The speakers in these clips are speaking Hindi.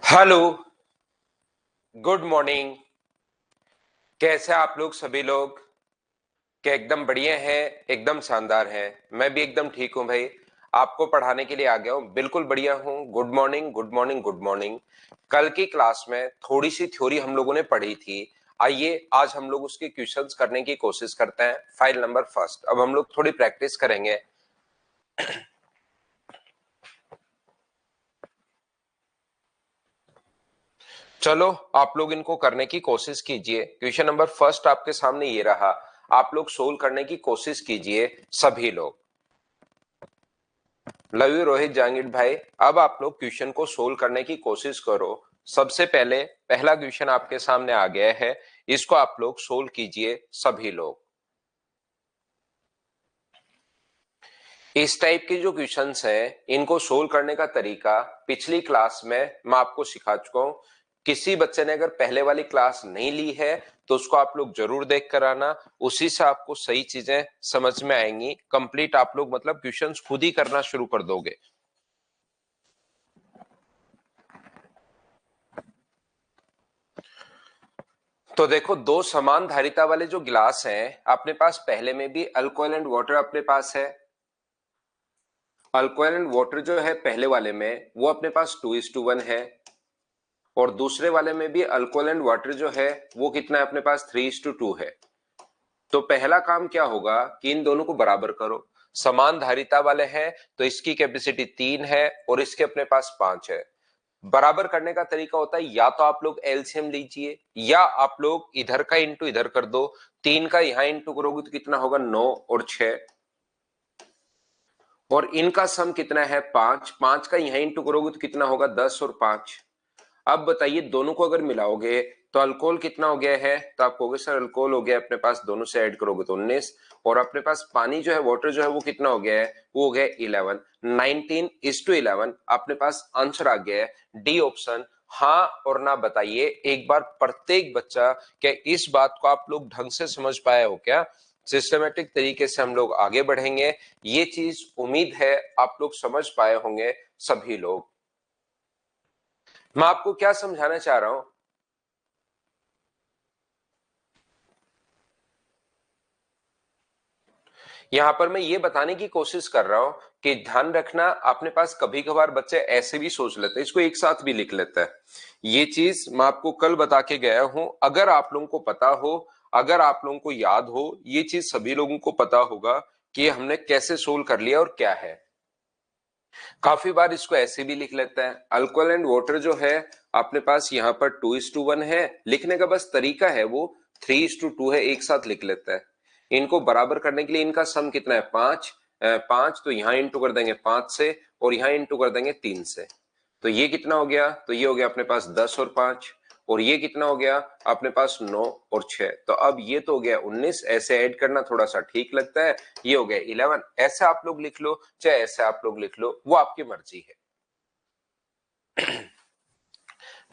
Hello, good morning. कैसे आप लोग सभी लोग? क्या एकदम बढ़िया हैं? एकदम शानदार हैं। मैं भी एकदम ठीक हूं भाई। आपको पढ़ाने के लिए आ गया हूं, बिल्कुल बढ़िया हूं। Good morning, good morning, good morning. कल की क्लास में थोड़ी सी थ्योरी हम लोगों ने पढ़ी थी। आइए आज हम लोग उसके क्वेश्चंस करने की कोशिश करते हैं। फाइल नंबर फर्स्ट, अब हम लोग थोड़ी प्रैक्टिस करेंगे। चलो आप लोग इनको करने की कोशिश कीजिए। क्वेश्चन नंबर फर्स्ट आपके सामने ये रहा। आप लोग सोल्व करने की कोशिश कीजिए सभी लोग। लव यू रोहित जहांगीर भाई। अब आप लोग क्वेश्चन को सोल्व करने की कोशिश करो। सबसे पहले पहला क्वेश्चन आपके सामने आ गया है, इसको आप लोग सोल्व कीजिए सभी लोग। इस टाइप के जो क्वेश्चंस हैं इनको सोल्व करने का तरीका पिछली क्लास में मैं आपको सिखा चुका हूं। किसी बच्चे ने अगर पहले वाली क्लास नहीं ली है तो उसको आप लोग जरूर देख कर आना। उसी से आपको सही चीजें समझ में आएंगी। कंप्लीट आप लोग मतलब क्वेश्चंस खुद ही करना शुरू कर दोगे। तो देखो, दो समान धारिता वाले जो गिलास हैं अपने पास, पहले में भी अल्कोहल एंड वाटर अपने पास है। अल्कोहल एंड वाटर जो है पहले वाले में वो अपने पास 2:1 है, और दूसरे वाले में भी अल्कोहल एंड वाटर जो है वो कितना है अपने पास 3:2 है। तो पहला काम क्या होगा कि इन दोनों को बराबर करो। समान धारिता वाले हैं तो इसकी कैपेसिटी 3 है और इसके अपने पास 5 है। बराबर करने का तरीका होता है या तो आप लोग एलसीएम लीजिए या आप लोग इधर का इंटू इधर कर दो। 3 का यहां इंटू करोगे तो कितना होगा 9 और 6, और इनका सम कितना है 5। 5 का यहां इंटू करोगे तो कितना होगा 10 और 5। अब बताइए दोनों को अगर मिलाओगे तो अल्कोहल कितना हो गया है, तो आप कहोगे सर अल्कोहल हो गया अपने पास, दोनों से ऐड करोगे तो 19, और अपने पास पानी जो है वाटर जो है वो कितना हो गया है, वो हो गया 11। 19:11 अपने पास आंसर आ गया है डी ऑप्शन। हाँ और ना बताइए एक बार प्रत्येक बच्चा। क्या इस बात को आप लोग ढंग से समझ पाए हो क्या? सिस्टमेटिक तरीके से हम लोग आगे बढ़ेंगे, ये चीज उम्मीद है आप लोग समझ पाए होंगे सभी लोग। मैं आपको क्या समझाना चाह रहा हूं, यहां पर मैं ये बताने की कोशिश कर रहा हूं कि ध्यान रखना, अपने पास कभी कभार बच्चे ऐसे भी सोच लेते हैं, इसको एक साथ भी लिख लेते हैं। ये चीज मैं आपको कल बता के गया हूं। अगर आप लोगों को पता हो, अगर आप लोगों को याद हो, ये चीज सभी लोगों को पता होगा कि हमने कैसे सोल्व कर लिया और क्या है। काफी बार इसको ऐसे भी लिख लेते हैं। अल्कोहल एंड वाटर जो है अपने पास यहाँ पर 2:1 है, लिखने का बस तरीका है वो 3:2 है, एक साथ लिख लेता है। इनको बराबर करने के लिए इनका सम कितना है 5। 5 तो यहाँ इंटू कर देंगे 5 से, और यहाँ इंटू कर देंगे 3 से। तो ये कितना हो गया, तो ये हो गया अपने पास 10 और 5, और ये कितना हो गया अपने पास 9 और 6। तो अब ये तो हो गया 19, ऐसे ऐड करना थोड़ा सा ठीक लगता है। ये हो गया 11, ऐसे आप लोग लिख लो चाहे ऐसे आप लोग लिख लो, वो आपकी मर्जी है।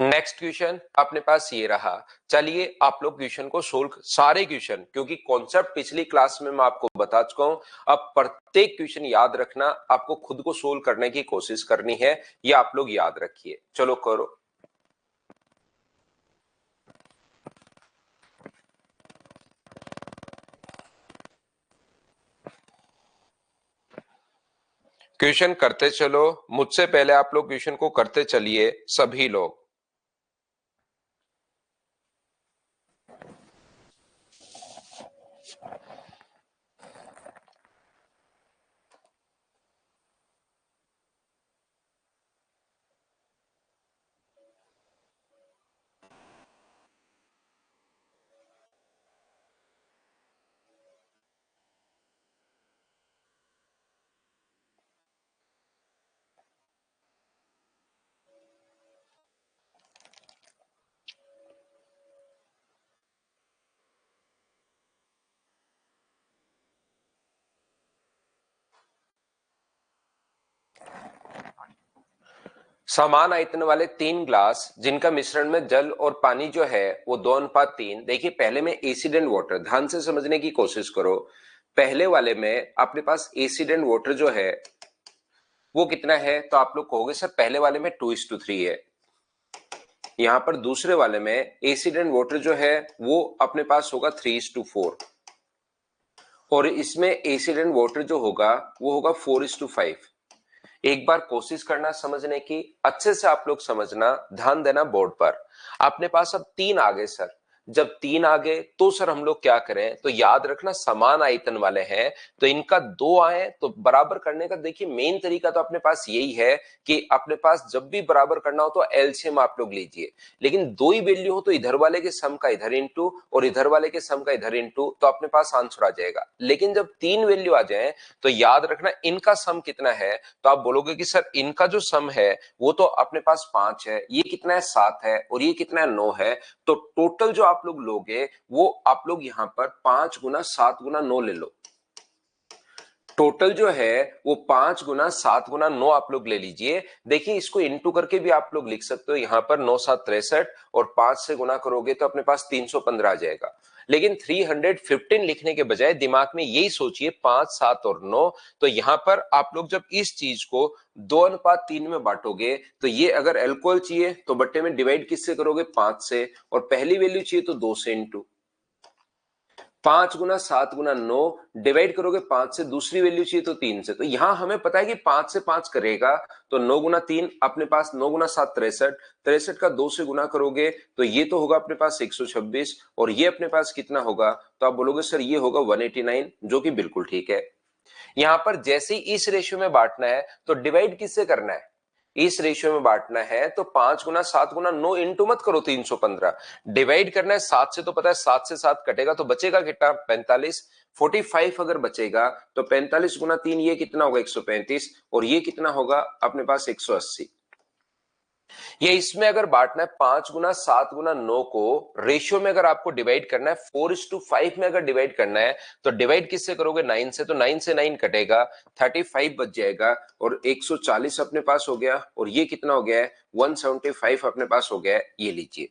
नेक्स्ट क्वेश्चन अपने पास ये रहा। चलिए आप लोग क्वेश्चन को सोल्व, सारे क्वेश्चन, क्योंकि कॉन्सेप्ट पिछली क्लास में मैं आपको बता चुका हूं। अब प्रत्येक क्वेश्चन याद रखना, आपको खुद को सोल्व करने की कोशिश करनी है, ये आप लोग याद रखिए। चलो करो। क्वेश्चन करते चलो, मुझसे पहले आप लोग क्वेश्चन को करते चलिए सभी लोग। समान आयतन वाले 3 ग्लास जिनका मिश्रण में जल और पानी जो है वो 2:3। देखिए पहले में एसिड एंड वाटर, ध्यान से समझने की कोशिश करो। पहले वाले में अपने पास एसिड एंड वाटर जो है वो कितना है, तो आप लोग कहोगे सर पहले वाले में 2:3 है। यहां पर दूसरे वाले में एसिड एंड वाटर जो है वो अपने पास होगा 3:4 और इसमें एसिड एंड वाटर जो होगा वो होगा 4:5। एक बार कोशिश करना समझने की, अच्छे से आप लोग समझना, ध्यान देना बोर्ड पर। अपने पास अब 3 आ गए सर। जब 3 आ गए तो सर हम लोग क्या करें, तो याद रखना समान आयतन वाले हैं तो इनका 2 आए तो बराबर करने का देखिए मेन तरीका तो अपने पास यही है कि अपने पास जब भी बराबर करना हो तो एलसीएम आप लोग लीजिए। लेकिन 2 ही वैल्यू हो तो इधर वाले के सम का इधर इंटू और इधर वाले के सम का इधर इंटू तो अपने पास आंसर आ जाएगा। लेकिन जब 3 वैल्यू आ जाए तो याद रखना इनका सम कितना है, तो आप बोलोगे कि सर इनका जो सम है वो तो अपने पास 5 है, ये कितना है 7 है और ये कितना है 9 है। तो टोटल जो आप लोग लोगे वो आप लोग यहां पर 5 गुना 7 गुना 9 ले लो। टोटल जो है वो 5 गुना 7 गुना 9 आप लोग ले लीजिए। देखिए इसको इनटू करके भी आप लोग लिख सकते हो, यहां पर 9 7 63 और 5 से गुना करोगे तो अपने पास 315 आ जाएगा। लेकिन 315 लिखने के बजाय दिमाग में यही सोचिए 5 7 और 9। तो यहां पर आप लोग जब इस चीज को 2:3 में बांटोगे तो ये अगर एल्कोहल चाहिए तो बट्टे में डिवाइड किससे करोगे 5 से, और पहली वैल्यू चाहिए तो 2 से इंटू 5 गुना 7 गुना 9 डिवाइड करोगे 5 से, दूसरी वैल्यू चाहिए तो 3 से। तो यहां हमें पता है कि 5 से 5 करेगा तो 9 गुना 3 अपने पास 9 गुना 7 63, 63 का 2 से गुना करोगे तो ये तो होगा अपने पास 126 और ये अपने पास कितना होगा, तो आप बोलोगे सर ये होगा 189, जो कि बिल्कुल ठीक है। यहां पर जैसे ही इस रेशियो में बांटना है तो डिवाइड किससे करना है, इस रेशियो में बांटना है तो 5 गुना 7 गुना 9 इंटू मत करो 315, डिवाइड करना है 7 से, तो पता है 7 से 7 कटेगा तो बचेगा कितना 45, 45 अगर बचेगा तो 45 गुना 3 ये कितना होगा 135 और ये कितना होगा अपने पास 180। ये इसमें अगर बांटना है 5 गुना 7 गुना 9 को रेशियो में अगर आपको डिवाइड करना है 4:5 में अगर डिवाइड करना है तो डिवाइड किससे करोगे 9 से, तो 9 से 9 कटेगा 35 बच जाएगा और 140 अपने पास हो गया और ये कितना हो गया है 175 अपने पास हो गया है। ये लीजिए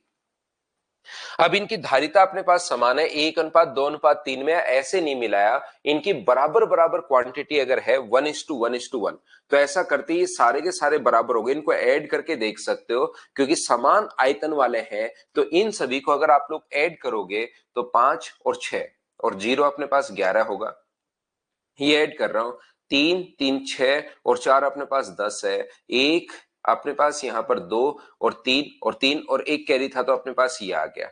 अब इनकी धारिता अपने पास समान है, 1:2:3 में ऐसे नहीं मिलाया, इनकी बराबर बराबर क्वांटिटी अगर है 1:1:1 तो ऐसा करते ही सारे के सारे बराबर हो गए। इनको ऐड करके देख सकते हो क्योंकि समान आयतन वाले हैं तो इन सभी को अगर आप लोग ऐड करोगे तो 5 और 6 और 0 अपने पास 11 होगा। ये ऐड कर रहा हूं 3 3 6 और 4 अपने पास 10 है, एक अपने पास यहां पर 2 और 3 और एक कैरी था तो अपने पास ये आ गया।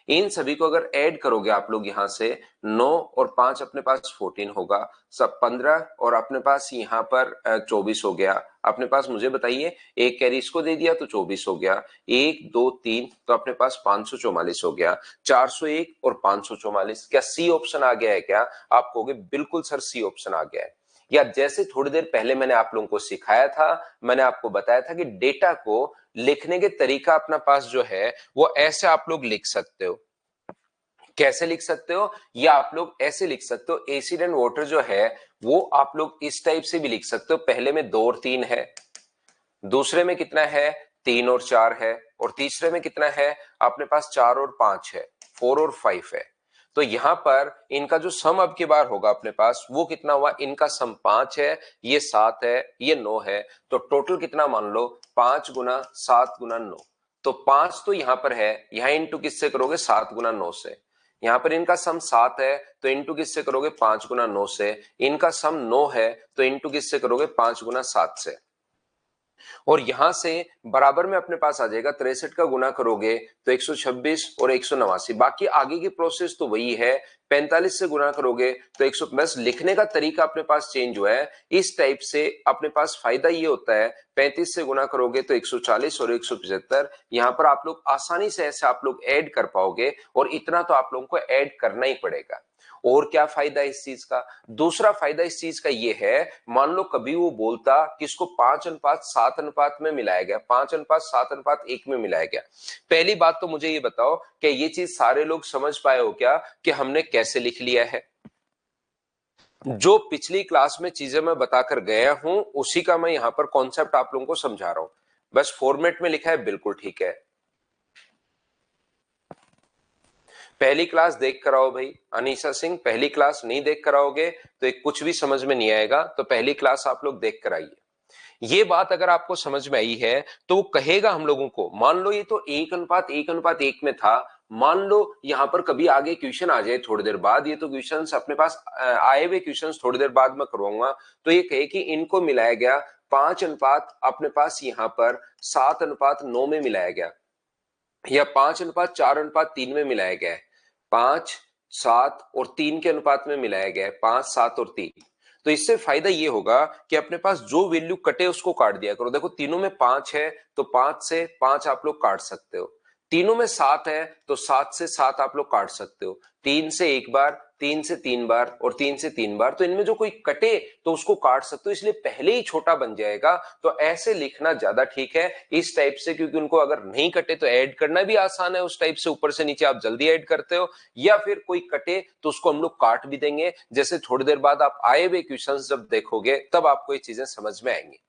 इन सभी को अगर ऐड करोगे आप लोग यहां से 9 और 5 अपने पास 14 होगा, सब 15 और अपने पास यहां पर 24 हो गया। अपने पास मुझे बताइए एक कैरी इसको दे दिया तो 24 हो गया, 1 2 3 तो अपने पास 544 हो गया, 401 और 544। क्या सी ऑप्शन आ गया है क्या? आप कहोगे बिल्कुल सर सी ऑप्शन आ गया है। या जैसे थोड़ी देर पहले मैंने आप लोगों को सिखाया था, मैंने आपको बताया था कि डेटा को लिखने के तरीका अपना पास जो है वो ऐसे आप लोग लिख सकते हो। कैसे लिख सकते हो? या आप लोग ऐसे लिख सकते हो, एसिड एंड वाटर जो है वो आप लोग इस टाइप से भी लिख सकते हो। पहले में 2 और 3 है, दूसरे में कितना है 3 और 4 है और तीसरे में कितना है अपने पास 4 और 5 है, 4 और 5 है। तो यहां पर इनका जो सम अब की बार होगा अपने पास वो कितना हुआ, इनका सम 5 है, ये 7 है, ये 9 है, तो टोटल कितना मान लो 5 गुना 7 गुना 9। तो 5 तो यहां पर है, यहां इंटू किससे करोगे 7 गुना 9 से। यहां पर इनका सम 7 है तो इंटू किससे करोगे 5 गुना 9 से। इनका सम 9 है तो इंटू किससे करोगे 5 गुना 7 से। और यहां से बराबर में अपने पास आ जाएगा 63 का गुना करोगे तो 126 और 189। बाकी आगे की प्रोसेस तो वही है, 45 से गुना करोगे तो 100। बस लिखने का तरीका अपने पास चेंज हुआ है। इस टाइप से अपने पास फायदा ये होता है 35 से गुना करोगे तो 140 और 175। यहां पर आप लोग आसानी से ऐसे आप लोग ऐड कर पाओगे और इतना तो आप लोगों को ऐड करना ही पड़ेगा। और क्या फायदा इस चीज का? दूसरा फायदा इस चीज का ये है, मान लो कभी वो बोलता कि इसको 5:7 में मिलाया गया, 5:7:1 में मिलाया गया। पहली बात तो मुझे ये बताओ कि ये चीज सारे लोग समझ पाए हो क्या कि हमने कैसे लिख लिया है? जो पिछली क्लास में चीजें मैं बताकर गया हूं उसी का मैं यहां पर कॉन्सेप्ट आप लोगों को समझा रहा हूं। बस फॉर्मेट में लिखा है बिल्कुल ठीक है। पहली क्लास देख कर आओ भाई, अनीशा सिंह पहली क्लास नहीं देख कर आओगे तो एक कुछ भी समझ में नहीं आएगा, तो पहली क्लास आप लोग देख कर आइए। ये बात अगर आपको समझ में आई है तो वो कहेगा हम लोगों को, मान लो ये तो 1:1:1 में था, मान लो यहां पर कभी आगे क्वेश्चन आ जाए थोड़ी देर बाद, ये तो क्वेश्चंस अपने पास आए हुए क्वेश्चंस थोड़ी देर बाद में करवाऊंगा, तो ये कहे कि इनको मिलाया गया 5 अनुपात अपने पास यहां पर 7:9 में मिलाया गया, या 5:4:3 में मिलाया गया है, 5, 7 और 3 के अनुपात में मिलाया गया है, 5, 7 और 3। तो इससे फायदा ये होगा कि अपने पास जो वैल्यू कटे उसको काट दिया करो। देखो तीनों में 5 है तो 5 से 5 आप लोग काट सकते हो, तीनों में 7 है तो 7 से 7 आप लोग काट सकते हो, 3 से एक बार, 3 से 3 बार और 3 से 3 बार, तो इनमें जो कोई कटे तो उसको काट सकते हो, इसलिए पहले ही छोटा बन जाएगा। तो ऐसे लिखना ज्यादा ठीक है इस टाइप से, क्योंकि उनको अगर नहीं कटे तो ऐड करना भी आसान है, उस टाइप से ऊपर से नीचे आप जल्दी ऐड करते हो, या फिर कोई कटे तो उसको हम लोग काट भी देंगे, जैसे थोड़ी देर बाद आप आए हुए क्वेश्चंस जब देखोगे तब आपको ये चीजें समझ में आएंगी।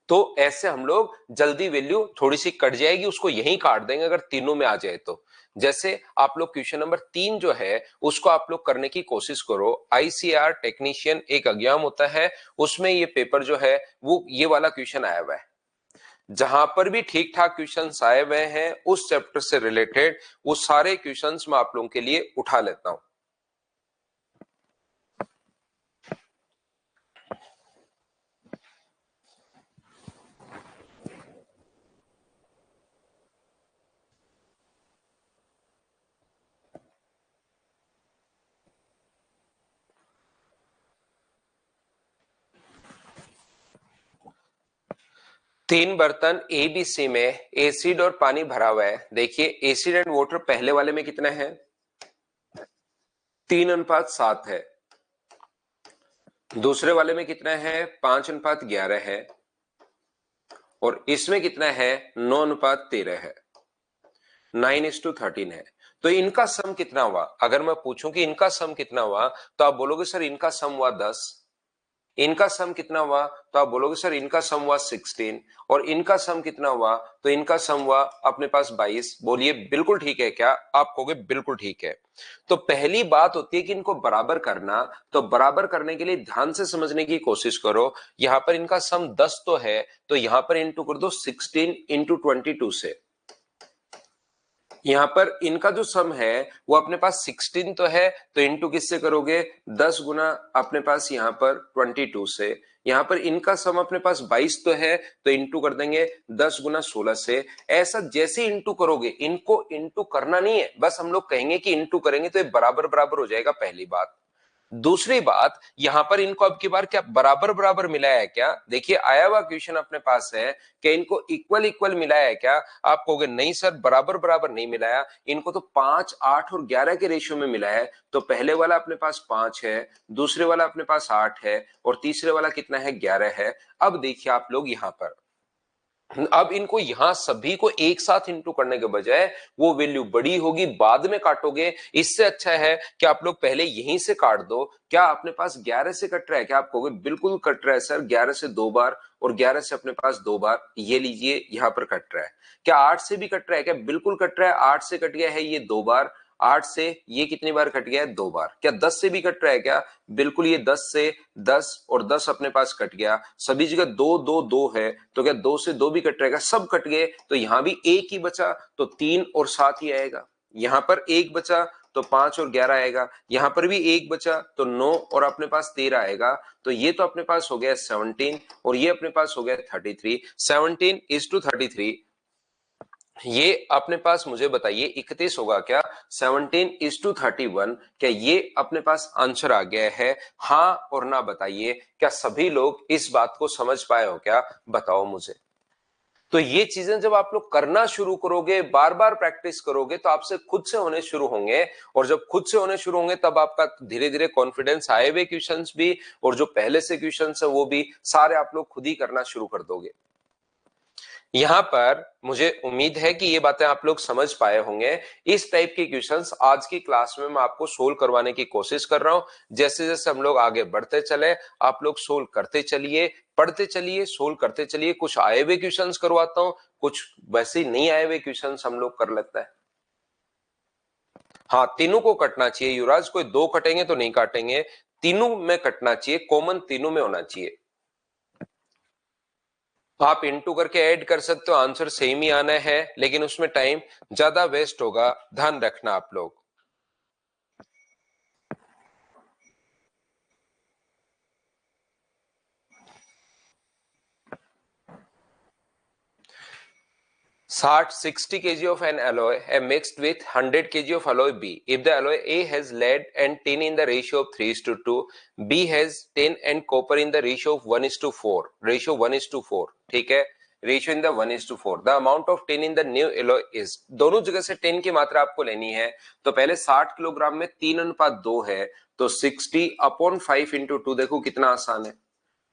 तो ऐसे हम लोग जल्दी वैल्यू थोड़ी सी कट जाएगी उसको यहीं काट देंगे अगर तीनों में आ जाए तो। जैसे आप लोग क्वेश्चन नंबर 3 जो है उसको आप लोग करने की कोशिश करो। आईसीआर टेक्नीशियन एक एग्जाम होता है, उसमें ये पेपर जो है वो ये वाला क्वेश्चन आया हुआ है। जहां पर भी ठीक ठाक क्वेश्चंस आए हुए हैं उस चैप्टर से रिलेटेड वो सारे क्वेश्चंस मैं आप लोगों के लिए उठा लेता हूं। 3 बर्तन ए बी सी में एसिड और पानी भरा हुआ है। देखिए एसिड एंड वाटर पहले वाले में कितना है, 3:7 है, दूसरे वाले में कितना है, 5:11 है, और इसमें कितना है, 9:13 है, 9:13 है। तो इनका सम कितना हुआ, अगर मैं पूछूं कि इनका सम कितना हुआ तो आप बोलोगे सर इनका सम हुआ 10, इनका सम कितना हुआ तो आप बोलोगे सर इनका सम हुआ 16, और इनका सम कितना हुआ तो इनका सम हुआ अपने पास 22। बोलिए बिल्कुल ठीक है क्या, आप कहोगे बिल्कुल ठीक है। तो पहली बात होती है कि इनको बराबर करना, तो बराबर करने के लिए ध्यान से समझने की कोशिश करो। यहां पर इनका सम 10 तो है, तो यहां पर इंटू कर दो 16 इंटू 22 से। यहां पर इनका जो सम है वो अपने पास 16 तो है, तो इंटू किससे करोगे, 10 गुना अपने पास यहां पर 22 से। यहां पर इनका सम अपने पास 22 तो है, तो इंटू कर देंगे 10 गुना 16 से। ऐसा जैसे इंटू करोगे, इनको इंटू करना नहीं है, बस हम लोग कहेंगे कि इंटू करेंगे तो ये बराबर बराबर हो जाएगा, पहली बात। दूसरी बात, यहां पर इनको अब की बार क्या बराबर बराबर मिलाया है क्या, देखिए आया हुआ क्वेश्चन अपने पास है कि इनको इक्वल इक्वल मिलाया है क्या, आप कहोगे नहीं सर बराबर बराबर नहीं मिलाया, इनको तो 5, 8 और 11 के रेशियो में मिला है। तो पहले वाला अपने पास 5 है, दूसरे वाला अपने पास 8 है, और तीसरे वाला कितना है, 11 है। अब देखिए आप लोग यहां पर, अब इनको यहां सभी को एक साथ इंटू करने के बजाय वो वैल्यू बड़ी होगी, बाद में काटोगे, इससे अच्छा है कि आप लोग पहले यहीं से काट दो। क्या अपने पास 11 से कट रहा है क्या, आप कहोगे बिल्कुल कट रहा है सर, 11 से 2 बार और 11 से अपने पास 2 बार, ये लीजिए यहां पर कट रहा है। क्या 8 से भी कट रहा है क्या, बिल्कुल कट रहा है, 8 से कट गया है ये 2 बार, 8 से ये कितनी बार कट गया है, 2 बार। क्या 10 से भी कट रहा है क्या, बिल्कुल ये 10 से 10 और 10 अपने पास कट गया, सभी जगह 2 2 2 है, तो क्या 2 से 2 भी कट रहेगा, सब कट गए, तो यहां भी एक ही बचा, तो 3 और 7 ही आएगा। यहां पर एक बचा तो 5 और 11 आएगा, यहां पर भी एक बचा तो 9 और अपने पास 13 आएगा। तो ये तो अपने पास हो गया 17 और ये अपने पास हो गया 33। 17:33, ये अपने पास मुझे बताइए 31 होगा क्या, 17:31, क्या ये अपने पास आंसर आ गया है, हाँ और ना बताइए। क्या सभी लोग इस बात को समझ पाए हो क्या, बताओ मुझे। तो ये चीजें जब आप लोग करना शुरू करोगे, बार बार प्रैक्टिस करोगे, तो आपसे खुद से होने शुरू होंगे, और जब खुद से होने शुरू होंगे तब आपका धीरे धीरे कॉन्फिडेंस, आए हुए क्वेश्चंस भी और जो पहले से क्वेश्चंस है वो भी सारे आप लोग खुद ही करना शुरू कर दोगे। यहां पर मुझे उम्मीद है कि ये बातें आप लोग समझ पाए होंगे। इस टाइप के क्वेश्चंस आज की क्लास में मैं आपको सोल्व करवाने की कोशिश कर रहा हूं। जैसे जैसे हम लोग आगे बढ़ते चले, आप लोग सोल्व करते चलिए, पढ़ते चलिए, सोल्व करते चलिए। कुछ आए हुए क्वेश्चंस करवाता हूं, कुछ वैसे ही नहीं आए हुए क्वेश्चंस हम लोग कर लेते हैं। हाँ, तीनों को कटना चाहिए युवराज, कोई दो कटेंगे तो नहीं काटेंगे, तीनों में कटना चाहिए, कॉमन तीनों में होना चाहिए। आप इंटू करके ऐड कर सकते हो, आंसर सेम ही आना है, लेकिन उसमें टाइम ज्यादा वेस्ट होगा, ध्यान रखना आप लोग। Sat 60 kg of an alloy A mixed with 100 kg of alloy B. If the alloy A has lead and tin in the ratio of 3:2, B has tin and copper in the ratio of 1:4. Ratio 1:4. ठीक है, ratio in the 1:4. The amount of tin in the new alloy is, दोनों जगह से टिन की मात्रा आपको लेनी है। तो पहले 60 किलोग्राम में 3:2 है, तो 60/5 इंटू 2, देखो कितना आसान है।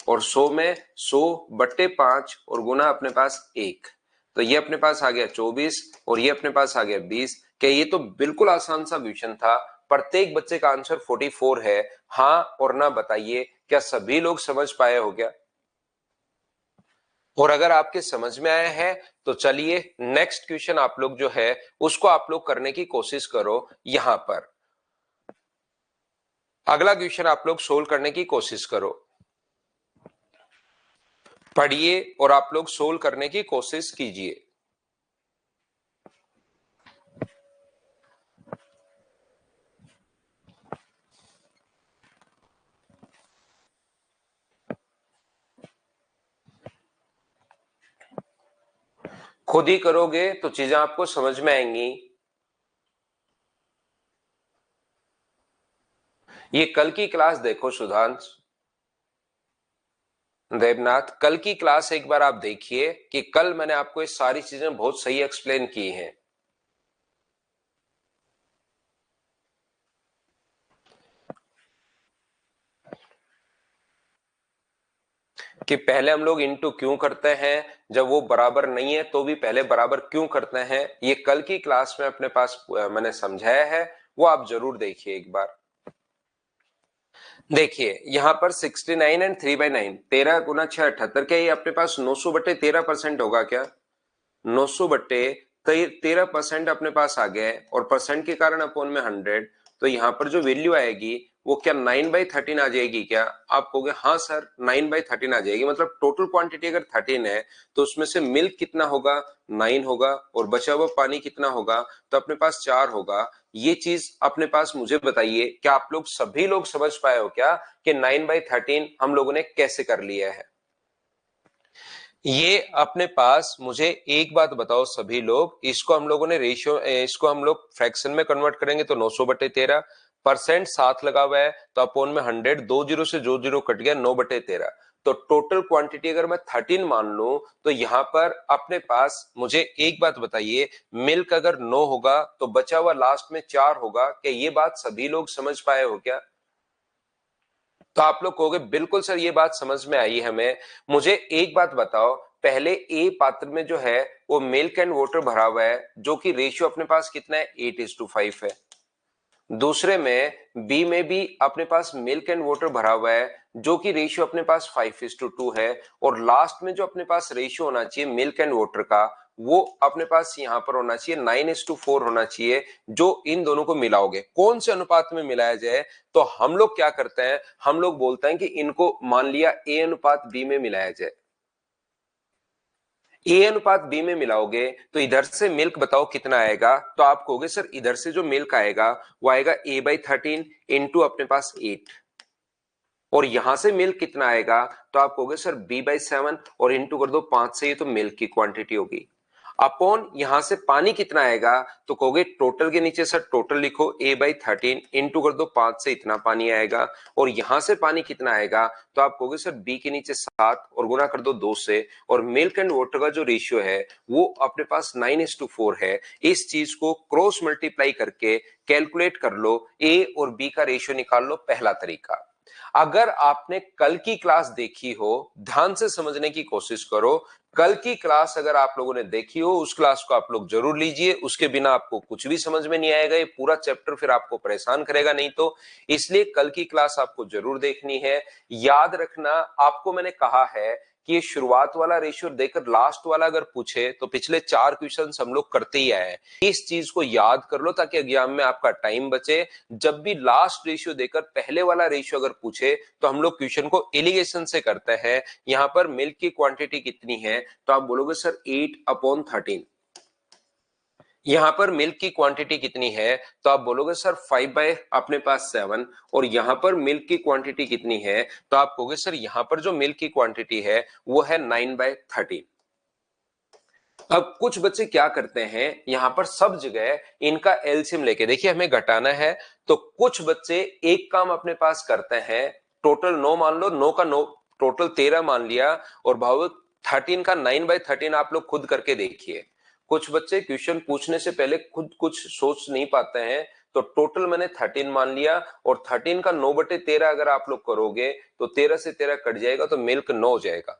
और 100 में 100/5 और गुना अपने पास 1, तो ये अपने पास आ गया 24 और ये अपने पास आ गया 20। क्या ये तो बिल्कुल आसान सा क्वेश्चन था। प्रत्येक बच्चे का आंसर 44 है। हाँ और ना बताइए, क्या सभी लोग समझ पाए हो क्या? और अगर आपके समझ में आया है तो चलिए नेक्स्ट क्वेश्चन आप लोग जो है उसको आप लोग करने की कोशिश करो। यहां पर अगला क्वेश्चन आप लोग सोल्व करने की कोशिश करो, पढ़िए और आप लोग सोल्व करने की कोशिश कीजिए। खुद ही करोगे तो चीजें आपको समझ में आएंगी। ये कल की क्लास देखो सुधांश, देवनाथ, कल की क्लास एक बार आप देखिए कि कल मैंने आपको ये सारी चीजें बहुत सही एक्सप्लेन की हैं। कि पहले हम लोग इंटू क्यों करते हैं, जब वो बराबर नहीं है तो भी पहले बराबर क्यों करते हैं, ये कल की क्लास में अपने पास मैंने समझाया है, वो आप जरूर देखिए एक बार। देखिए यहाँ पर 69 एंड 3/9, 13 गुना 6 78, क्या ये अपने पास 900/13% होगा क्या? 900/13% अपने पास आ गया है और परसेंट के कारण अपोन में 100, तो यहाँ पर जो वैल्यू आएगी वो क्या 9/13 आ जाएगी क्या? आप कहोगे हाँ सर 9/13 आ जाएगी, मतलब टोटल क्वांटिटी अगर 13 है तो उसमें से मिल्क कितना होगा? 9 होगा, और बचा हुआ पानी कितना होगा? तो अपने पास 4 होगा। ये चीज अपने पास मुझे बताइए, क्या आप लोग सभी लोग समझ पाए हो क्या कि 9/13 हम लोगों ने कैसे कर लिया है? ये अपने पास मुझे एक बात बताओ सभी लोग, इसको हम लोगों ने रेशियो, इसको हम लोग फ्रैक्शन में कन्वर्ट करेंगे तो 900/13, परसेंट साथ लगा हुआ है तो अपोन में 100, 2 जीरो से जो जीरो कट गया, 9/13। तो टोटल क्वांटिटी अगर मैं 13 मान लूं तो यहां पर अपने पास मुझे एक बात बताइए, मिल्क अगर 9 होगा तो बचा हुआ लास्ट में 4 होगा। क्या ये बात सभी लोग समझ पाए हो क्या? तो आप लोग कहोगे बिल्कुल सर ये बात समझ में आई हमें। मुझे एक बात बताओ, पहले ए पात्र में जो है वो मिल्क एंड वाटर भरा हुआ है, जो कि रेशियो अपने पास कितना है? 8:5 है। दूसरे में बी में भी अपने पास मिल्क एंड वाटर भरा हुआ है, जो कि रेशियो अपने पास 5:2 है। और लास्ट में जो अपने पास रेशियो होना चाहिए मिल्क एंड वाटर का, वो अपने पास यहां पर होना चाहिए 9:4 होना चाहिए। जो इन दोनों को मिलाओगे, कौन से अनुपात में मिलाया जाए, तो हम लोग क्या करते हैं, हम लोग बोलते हैं कि इनको मान लिया ए अनुपात बी में मिलाया जाए। ए अनुपात बी में मिलाओगे तो इधर से मिल्क बताओ कितना आएगा, तो आप कहोगे सर इधर से जो मिल्क आएगा वो आएगा A/13 इंटू अपने पास 8, और यहां से मिल्क कितना आएगा, तो आप कहोगे सर B/7 और इंटू कर दो 5 से, ये तो मिल्क की क्वांटिटी होगी। अपॉन यहां से पानी कितना आएगा, तो कहोगे टोटल के नीचे सर टोटल लिखो A/13 इंटू कर दो 5 से, इतना पानी आएगा। और यहां से पानी कितना आएगा, तो आप कहोगे सर बी के नीचे 7 और गुना कर दो 2 से। और मिल्क एंड वाटर का जो रेशियो है वो अपने पास 9:4 है। इस चीज को क्रॉस मल्टीप्लाई करके कैलकुलेट कर लो, ए और बी का रेशियो निकाल लो, पहला तरीका। अगर आपने कल की क्लास देखी हो, ध्यान से समझने की कोशिश करो। कल की क्लास अगर आप लोगों ने देखी हो, उस क्लास को आप लोग जरूर लीजिए, उसके बिना आपको कुछ भी समझ में नहीं आएगा। ये पूरा चैप्टर फिर आपको परेशान करेगा नहीं तो, इसलिए कल की क्लास आपको जरूर देखनी है। याद रखना, आपको मैंने कहा है कि ये शुरुआत वाला रेशियो देकर लास्ट वाला अगर पूछे तो पिछले 4 क्वेश्चंस हम लोग करते ही आए हैं। इस चीज को याद कर लो ताकि एग्जाम में आपका टाइम बचे। जब भी लास्ट रेशियो देकर पहले वाला रेशियो अगर पूछे तो हम लोग क्वेश्चन को एलिगेशन से करते हैं। यहां पर मिल्क की क्वांटिटी कितनी है तो आप बोलोगे सर 8/13। यहां पर मिल्क की क्वांटिटी कितनी है तो आप बोलोगे सर 5/7। और यहां पर मिल्क की क्वांटिटी कितनी है तो आप कहोगे सर यहां पर जो मिल्क की क्वांटिटी है वो है 9/13। अब कुछ बच्चे क्या करते हैं, यहां पर सब जगह इनका एलसीएम लेके, देखिए हमें घटाना है तो कुछ बच्चे एक काम अपने पास करते हैं, टोटल 9 मान लो, 9 का 9 टोटल 13 मान लिया, और भाव 13 का 9/13 आप लोग खुद करके देखिए। कुछ बच्चे क्वेश्चन पूछने से पहले खुद कुछ सोच नहीं पाते हैं, तो टोटल मैंने 13 मान लिया, और 13 का 9/13 अगर आप लोग करोगे तो 13 से 13 कट जाएगा तो मिल्क 9 हो जाएगा।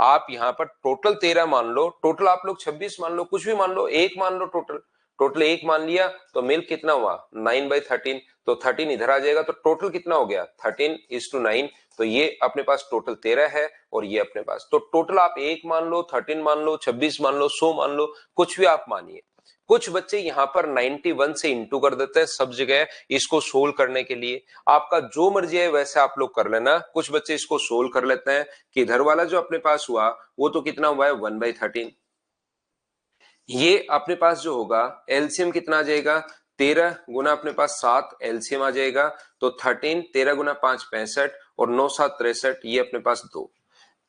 आप यहां पर टोटल 13 मान लो, टोटल आप लोग 26 मान लो, कुछ भी मान लो, 1 मान लो, टोटल टोटल 1 मान लिया तो मिल्क कितना हुआ 9/13, तो 13 इधर आ जाएगा तो टोटल कितना हो गया 13:9। तो ये अपने पास टोटल 13 है और ये अपने पास, तो टोटल आप 1 मान लो, 13 मान लो, 26 मान लो, 100 मान लो, कुछ भी आप मानिए। कुछ बच्चे यहां पर 91 से इंटू कर देते हैं सब जगह इसको सोल्व करने के लिए। आपका जो मर्जी है वैसे आप लोग कर लेना। कुछ बच्चे इसको सोल्व कर लेते हैं कि इधर वाला जो अपने पास हुआ वो तो कितना हुआ है 1/13। ये अपने पास जो होगा एलसीएम कितना आ जाएगा 13 गुना अपने पास 7 एलसीएम आ जाएगा, तो 13, 13 गुना 5 65 और 9 7 63, ये अपने पास 2।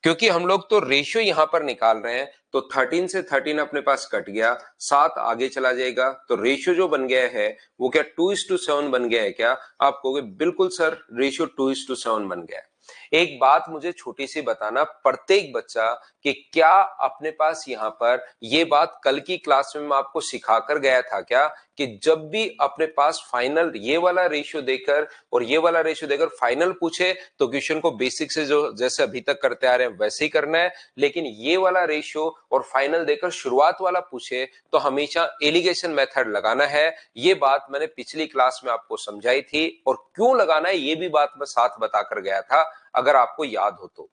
क्योंकि हम लोग तो रेशियो यहां पर निकाल रहे हैं तो 13 से 13 अपने पास कट गया, 7 आगे चला जाएगा, तो रेशियो जो बन गया है वो क्या 2:7 बन गया है क्या? आप कहोगे बिल्कुल सर रेशियो 2:7 बन गया है। एक बात मुझे छोटी सी बताना प्रत्येक बच्चा कि क्या अपने पास यहां पर ये बात कल की क्लास में मैं आपको सिखाकर गया था क्या कि जब भी अपने पास फाइनल ये वाला रेशियो देकर और ये वाला रेशियो देकर फाइनल पूछे तो क्वेश्चन को बेसिक से जो जैसे अभी तक करते आ रहे हैं वैसे ही करना है, लेकिन ये वाला रेशियो और फाइनल देकर शुरुआत वाला पूछे तो हमेशा एलिगेशन मेथड लगाना है। ये बात मैंने पिछली क्लास में आपको समझाई थी और क्यों लगाना है ये भी बात मैं साथ बताकर गया था, अगर आपको याद हो तो।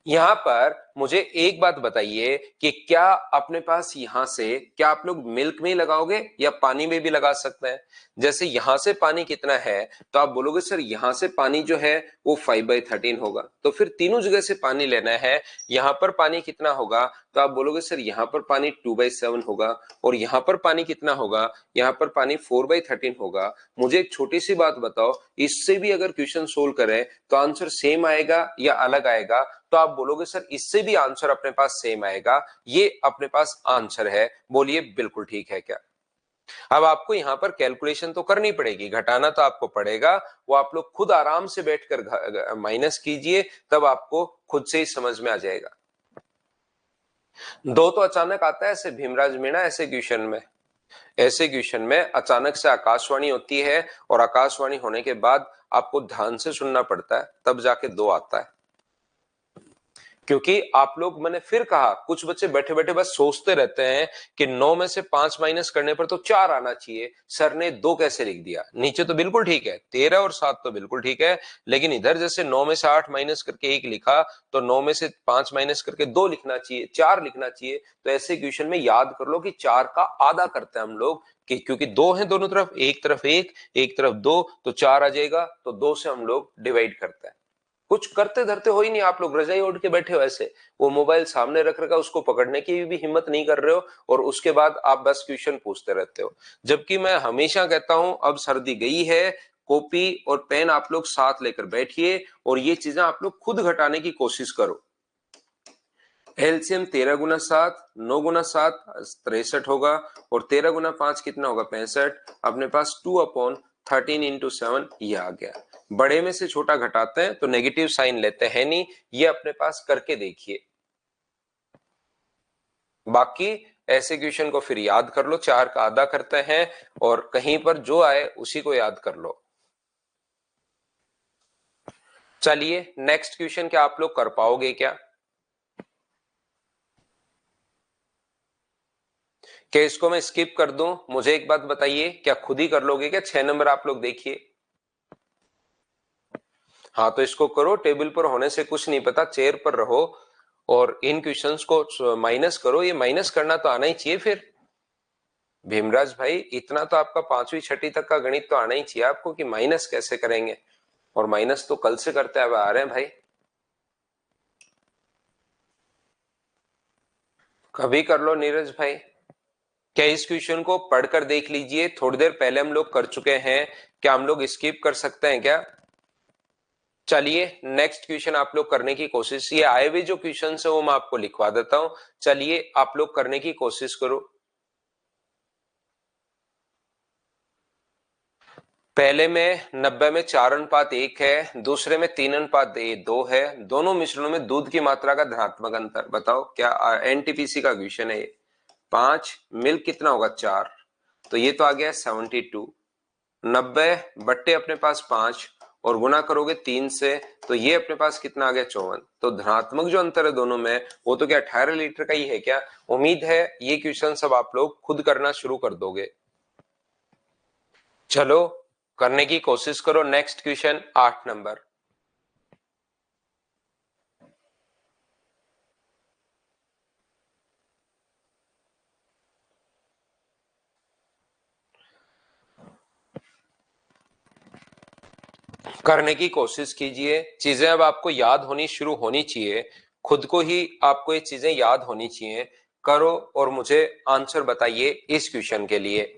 यहां पर मुझे एक बात बताइए कि क्या अपने पास यहां से क्या आप लोग मिल्क में ही लगाओगे या पानी में भी लगा सकते हैं? जैसे यहां से पानी कितना है तो आप बोलोगे सर यहां से पानी जो है वो 5/13 होगा, तो फिर तीनों जगह से पानी लेना है। यहां पर पानी कितना होगा तो आप बोलोगे सर यहां पर पानी 2/7 होगा, और यहां पर पानी कितना होगा, यहां पर पानी 4/13 होगा। मुझे एक छोटी सी बात बताओ, इससे भी अगर क्वेश्चन सोल्व करें तो आंसर सेम आएगा या अलग आएगा? तो आप बोलोगे सर इससे भी आंसर अपने पास सेम आएगा, ये अपने पास आंसर है। बोलिए बिल्कुल ठीक है क्या? अब आपको यहां पर कैलकुलेशन तो करनी पड़ेगी, घटाना तो आपको पड़ेगा, वो आप लोग खुद आराम से बैठकर माइनस कीजिए, तब आपको खुद से ही समझ में आ जाएगा। 2 तो अचानक आता है ऐसे भीमराज मीणा, ऐसे क्वेश्चन में अचानक से आकाशवाणी होती है और आकाशवाणी होने के बाद आपको ध्यान से सुनना पड़ता है, तब जाके 2 आता है। क्योंकि आप लोग, मैंने फिर कहा, कुछ बच्चे बैठे बैठे बस सोचते रहते हैं कि 9 में से 5 माइनस करने पर तो 4 आना चाहिए, सर ने 2 कैसे लिख दिया? नीचे तो बिल्कुल ठीक है, 13 और 7 तो बिल्कुल ठीक है, लेकिन इधर जैसे 9 में से 8 माइनस करके 1 लिखा तो 9 में से 5 माइनस करके 2 लिखना चाहिए, 4 लिखना चाहिए। तो ऐसे क्वेश्चन में याद कर लो कि 4 का आधा करते हैं हम लोग, कि क्योंकि 2 है दोनों तरफ, एक तरफ 1, एक तरफ 2, तो 4 आ जाएगा, तो 2 से हम लोग डिवाइड करते हैं। कुछ करते धरते हो ही नहीं, आप लोग रजाई ओढ़ के बैठे हो ऐसे, वो मोबाइल सामने रख रखा, उसको पकड़ने की भी हिम्मत नहीं कर रहे हो, और उसके बाद आप बस क्वेश्चन पूछते रहते हो। जबकि मैं हमेशा कहता हूं अब सर्दी गई है, कॉपी और पेन आप लोग साथ लेकर बैठिए और ये चीजें आप लोग खुद घटाने की कोशिश करो। एलसीएम 13 गुना 7, 9 गुना 7 63 होगा, और 13 गुना 5 कितना होगा 65। अपने पास 2/13 इंटू 7 ये आ गया। बड़े में से छोटा घटाते हैं तो नेगेटिव साइन लेते हैं नहीं, ये अपने पास करके देखिए। बाकी ऐसे क्वेश्चन को फिर याद कर लो, 4 का आधा करते हैं और कहीं पर जो आए उसी को याद कर लो। चलिए नेक्स्ट क्वेश्चन, क्या आप लोग कर पाओगे क्या? क्या इसको मैं स्किप कर दूं? मुझे एक बात बताइए, क्या खुद ही कर लोगे क्या? 6 नंबर आप लोग देखिए। हाँ तो इसको करो, टेबल पर होने से कुछ नहीं पता, चेयर पर रहो और इन क्वेश्चंस को माइनस करो। ये माइनस करना तो आना ही चाहिए फिर भीमराज भाई, इतना तो आपका पांचवी छठी तक का गणित तो आना ही चाहिए आपको कि माइनस कैसे करेंगे। और माइनस तो कल से करते हुए आ रहे हैं भाई, कभी कर लो नीरज भाई। क्या इस क्वेश्चन को पढ़कर देख लीजिए, थोड़ी देर पहले हम लोग कर चुके हैं, क्या हम लोग स्किप कर सकते हैं क्या? चलिए नेक्स्ट क्वेश्चन आप लोग करने की कोशिश, ये आए हुए जो क्वेश्चन है वो मैं आपको लिखवा देता हूं, चलिए आप लोग करने की कोशिश करो। पहले में 90 में 4:1 है, दूसरे में 3:2 है, दोनों मिश्रणों में दूध की मात्रा का धनात्मक अंतर बताओ क्या? एनटीपीसी का क्वेश्चन है ये। 5 मिल्क कितना होगा? 4, तो ये तो आ गया 72। 90 बट्टे अपने पास 5 और गुना करोगे 3 से, तो ये अपने पास कितना आ गया? 54। तो धनात्मक जो अंतर है दोनों में वो तो क्या 18 लीटर का ही है क्या? उम्मीद है ये क्वेश्चन सब आप लोग खुद करना शुरू कर दोगे। चलो करने की कोशिश करो। Next question 8 number. करने की कोशिश कीजिए, चीजें अब आपको याद होनी शुरू होनी चाहिए, खुद को ही आपको ये चीजें याद होनी चाहिए। करो और मुझे आंसर बताइए इस क्वेश्चन के लिए।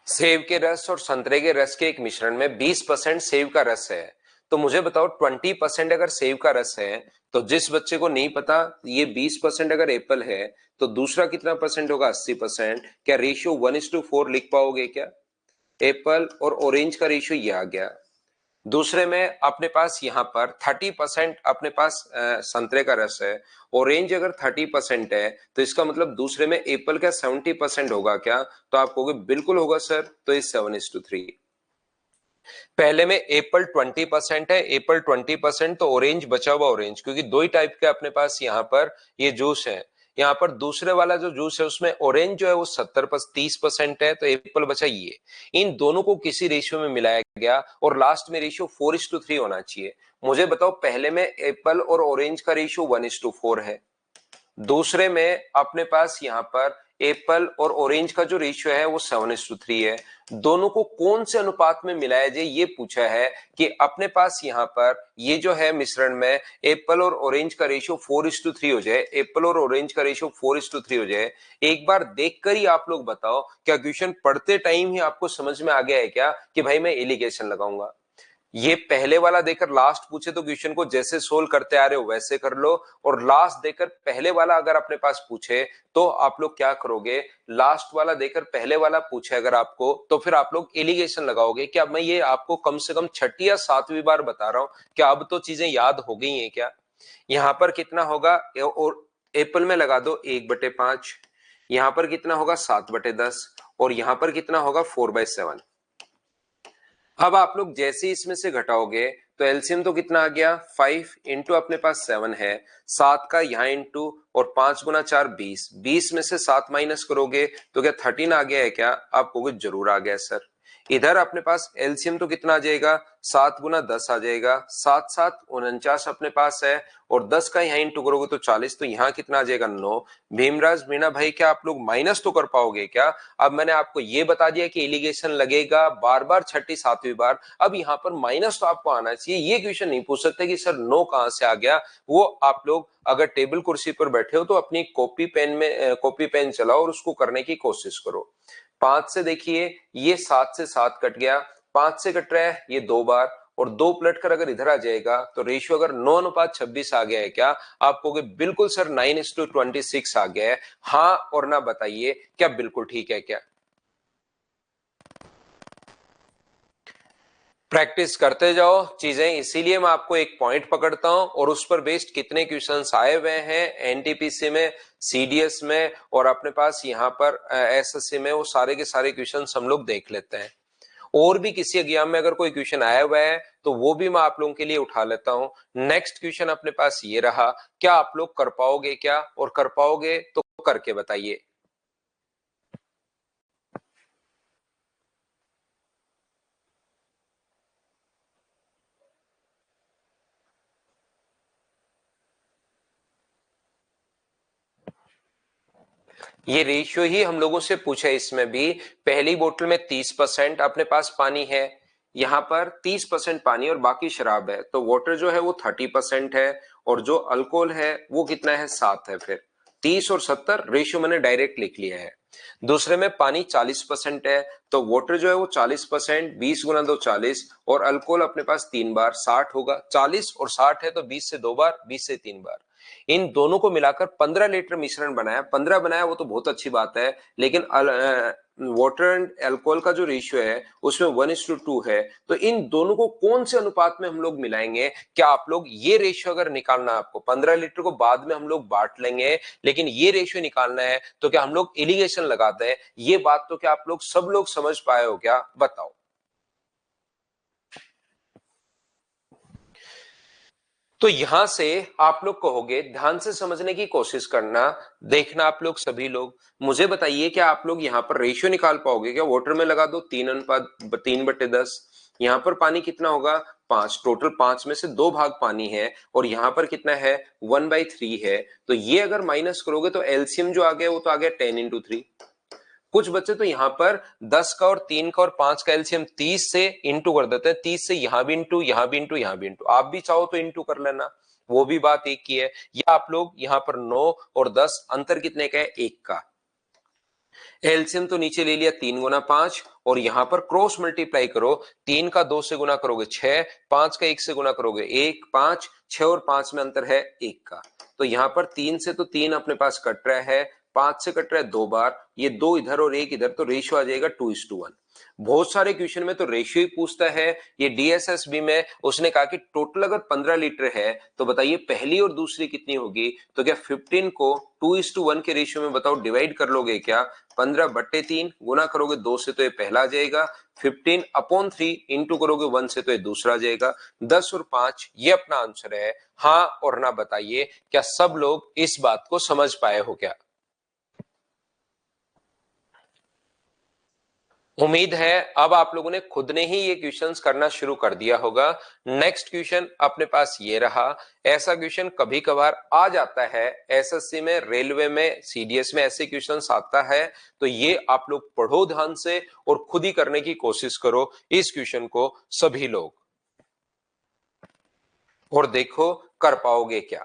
सेब के रस और संतरे के रस के एक मिश्रण में 20% सेब का रस है, तो मुझे बताओ 20% अगर सेब का रस है, तो जिस बच्चे को नहीं पता ये 20% अगर एप्पल है तो दूसरा कितना परसेंट होगा? 80%। क्या रेशियो 1:4 लिख पाओगे क्या? एप्पल और ऑरेंज का रेशियो ये आ गया। दूसरे में अपने पास यहाँ पर 30% अपने पास संतरे का रस है, ऑरेंज अगर 30% है तो इसका मतलब दूसरे में एप्पल का 70% होगा क्या? तो आप कहोगे बिल्कुल होगा सर, तो इस 7:3। पहले में एप्पल 20% है, एप्पल 20% तो ऑरेंज बचा हुआ ऑरेंज, क्योंकि दो ही टाइप के अपने पास यहाँ पर ये जूस है। यहाँ पर दूसरे वाला जो जूस है उसमें ऑरेंज जो है वो 30% है, तो एप्पल बचा ये। इन दोनों को किसी रेशियो में मिलाया गया और लास्ट में रेशियो 4:3 होना चाहिए। मुझे बताओ पहले में एप्पल और ऑरेंज का रेशियो 1:4 है, दूसरे में अपने पास यहाँ पर एप्पल और ऑरेंज का जो रेशियो है वो 7:3 है। दोनों को कौन से अनुपात में मिलाया जाए ये पूछा है कि अपने पास यहाँ पर ये जो है मिश्रण में एप्पल और ऑरेंज का रेशियो 4:3 हो जाए, एप्पल और ऑरेंज का रेशियो 4:3 हो जाए। एक बार देखकर ही आप लोग बताओ क्या क्वेश्चन पढ़ते टाइम ही आपको समझ में आ गया है क्या कि भाई मैं एलिगेशन लगाऊंगा? ये पहले वाला देकर लास्ट पूछे तो क्वेश्चन को जैसे सोल्व करते आ रहे हो वैसे कर लो, और लास्ट देकर पहले वाला अगर अपने पास पूछे तो आप लोग क्या करोगे? लास्ट वाला देकर पहले वाला पूछे अगर आपको तो फिर आप लोग एलिगेशन लगाओगे। क्या मैं ये आपको कम से कम छठी या सातवीं बार बता रहा हूं, क्या अब तो चीजें याद हो गई हैं क्या? यहां पर कितना होगा? और एप्पल में लगा दो 1/5, यहां पर कितना होगा? 7/10, और यहां पर कितना होगा? 4/7। अब आप लोग जैसे ही इसमें से घटाओगे तो एलसीएम तो कितना आ गया? 5 इंटू अपने पास 7 है, 7 का यहाँ इंटू, और 5 × 4 20, 20 में से 7 माइनस करोगे तो क्या 13 आ गया है क्या? आप कहोगे जरूर आ गया सर। इधर अपने पास एलसीएम तो कितना आ जाएगा? 7 × 10 आ जाएगा, 7 7 49 अपने पास है, और 10 का यहाँ इंटू करोगे तो 40, तो यहाँ कितना आ जाएगा? 9। भीमराज मीणा भाई क्या आप लोग माइनस तो कर पाओगे क्या? अब मैंने आपको ये बता दिया कि एलिगेशन लगेगा बार बार, छठी सातवीं बार। अब यहाँ पर माइनस तो आपको आना चाहिए, ये क्वेश्चन नहीं पूछ सकते कि सर 9 कहां से आ गया। वो आप लोग अगर टेबल कुर्सी पर बैठे हो तो अपनी कॉपी पेन में कॉपी पेन चलाओ और उसको करने की कोशिश करो। 5 से देखिए ये 7 से 7 कट गया, 5 से कट रहा है ये 2 बार, और 2 पलट कर अगर इधर आ जाएगा तो रेशियो अगर 9:26 आ गया है क्या? आप कहोगे बिल्कुल सर 9:26 आ गया है। हाँ और ना बताइए क्या बिल्कुल ठीक है क्या? प्रैक्टिस करते जाओ चीजें, इसीलिए मैं आपको एक पॉइंट पकड़ता हूं और उस पर बेस्ड कितने क्वेश्चंस आए हुए हैं एनटीपीसी में, सीडीएस में और अपने पास यहाँ पर एसएससी में, वो सारे के सारे क्वेश्चंस हम लोग देख लेते हैं। और भी किसी एग्जाम में अगर कोई क्वेश्चन आया हुआ है तो वो भी मैं आप लोगों के लिए उठा लेता हूं। नेक्स्ट क्वेश्चन अपने पास ये रहा, क्या आप लोग कर पाओगे क्या, और कर पाओगे तो करके बताइए। ये रेशियो ही हम लोगों से पूछा है, इसमें भी पहली बोतल में 30% अपने पास पानी है, यहाँ पर 30% पानी और बाकी शराब है, तो वाटर जो है वो 30% है और जो अल्कोहल है वो कितना है 7 है। फिर 30 और 70 रेशियो मैंने डायरेक्ट लिख लिया है। दूसरे में पानी 40% है, तो वाटर जो है वो 40%, 20 गुना 2 40, और अल्कोहल अपने पास 3 बार 60 होगा। 40 और 60 है तो 20 से 2 बार, 20 से 3 बार। इन दोनों को मिलाकर 15 लीटर मिश्रण बनाया, 15 बनाया वो तो बहुत अच्छी बात है, लेकिन वाटर एंड अल्कोहल का जो रेशियो है उसमें 1:2 है, तो इन दोनों को कौन से अनुपात में हम लोग मिलाएंगे। क्या आप लोग ये रेशियो अगर निकालना है आपको, 15 लीटर को बाद में हम लोग बांट लेंगे, लेकिन ये रेशियो निकालना है तो क्या हम लोग एलिगेशन लगाते हैं, ये बात तो क्या आप लोग सब लोग समझ पाए हो क्या, बताओ। तो यहां से आप लोग कहोगे, ध्यान से समझने की कोशिश करना, देखना आप लोग सभी लोग, मुझे बताइए क्या आप लोग यहाँ पर रेशियो निकाल पाओगे क्या। वाटर में लगा दो 3:3/10, यहाँ पर पानी कितना होगा 5, टोटल 5 में से 2 भाग पानी है और यहाँ पर कितना है 1/3 है, तो ये अगर माइनस करोगे तो एलसीएम जो आ गया वो तो आ गया 10×3। कुछ बच्चे तो यहाँ पर 10 का और 3 का और 5 का एलसीएम 30 से इंटू कर देते हैं, 30 से यहां भी इंटू, यहां भी इंटू, यहां भी इंटू, आप भी चाहो तो इंटू कर लेना, वो भी बात एक की है। या आप लोग यहाँ पर 9 और 10 अंतर कितने का है 1 का, एलसीएम तो नीचे ले लिया 3 गुना 5 और यहां पर क्रॉस मल्टीप्लाई करो, 3 का 2 से गुना करोगे 6, 5 का 1 से गुना करोगे 1, 5, 6 और 5 में अंतर है 1 का, तो यहां पर 3 से तो 3 अपने पास कट रहा है, 5 से कट रहा है 2 बार, ये 2 इधर और 1 इधर, तो रेशियो आ जाएगा 2:1। बहुत सारे क्वेश्चन में तो रेशियो ही पूछता है। ये डीएसएसबी में उसने कहा कि टोटल अगर 15 लीटर है तो बताइए पहली और दूसरी कितनी होगी, तो क्या 15 को 2:1 के रेशियो में बताओ डिवाइड कर लोगे क्या, 15/3 गुना करोगे 2 से तो ये पहला आ जाएगा, 15/3 इंटू करोगे 1 से तो ये दूसरा आ जाएगा, 10 और 5 ये अपना आंसर है। हाँ और ना बताइए, क्या सब लोग इस बात को समझ पाए हो क्या। उम्मीद है अब आप लोगों ने खुद ने ही ये क्वेश्चंस करना शुरू कर दिया होगा। नेक्स्ट क्वेश्चन अपने पास ये रहा, ऐसा क्वेश्चन कभी कभार आ जाता है एसएससी में, रेलवे में, सीडीएस में ऐसे क्वेश्चंस आता है, तो ये आप लोग पढ़ो ध्यान से और खुद ही करने की कोशिश करो इस क्वेश्चन को सभी लोग, और देखो कर पाओगे क्या।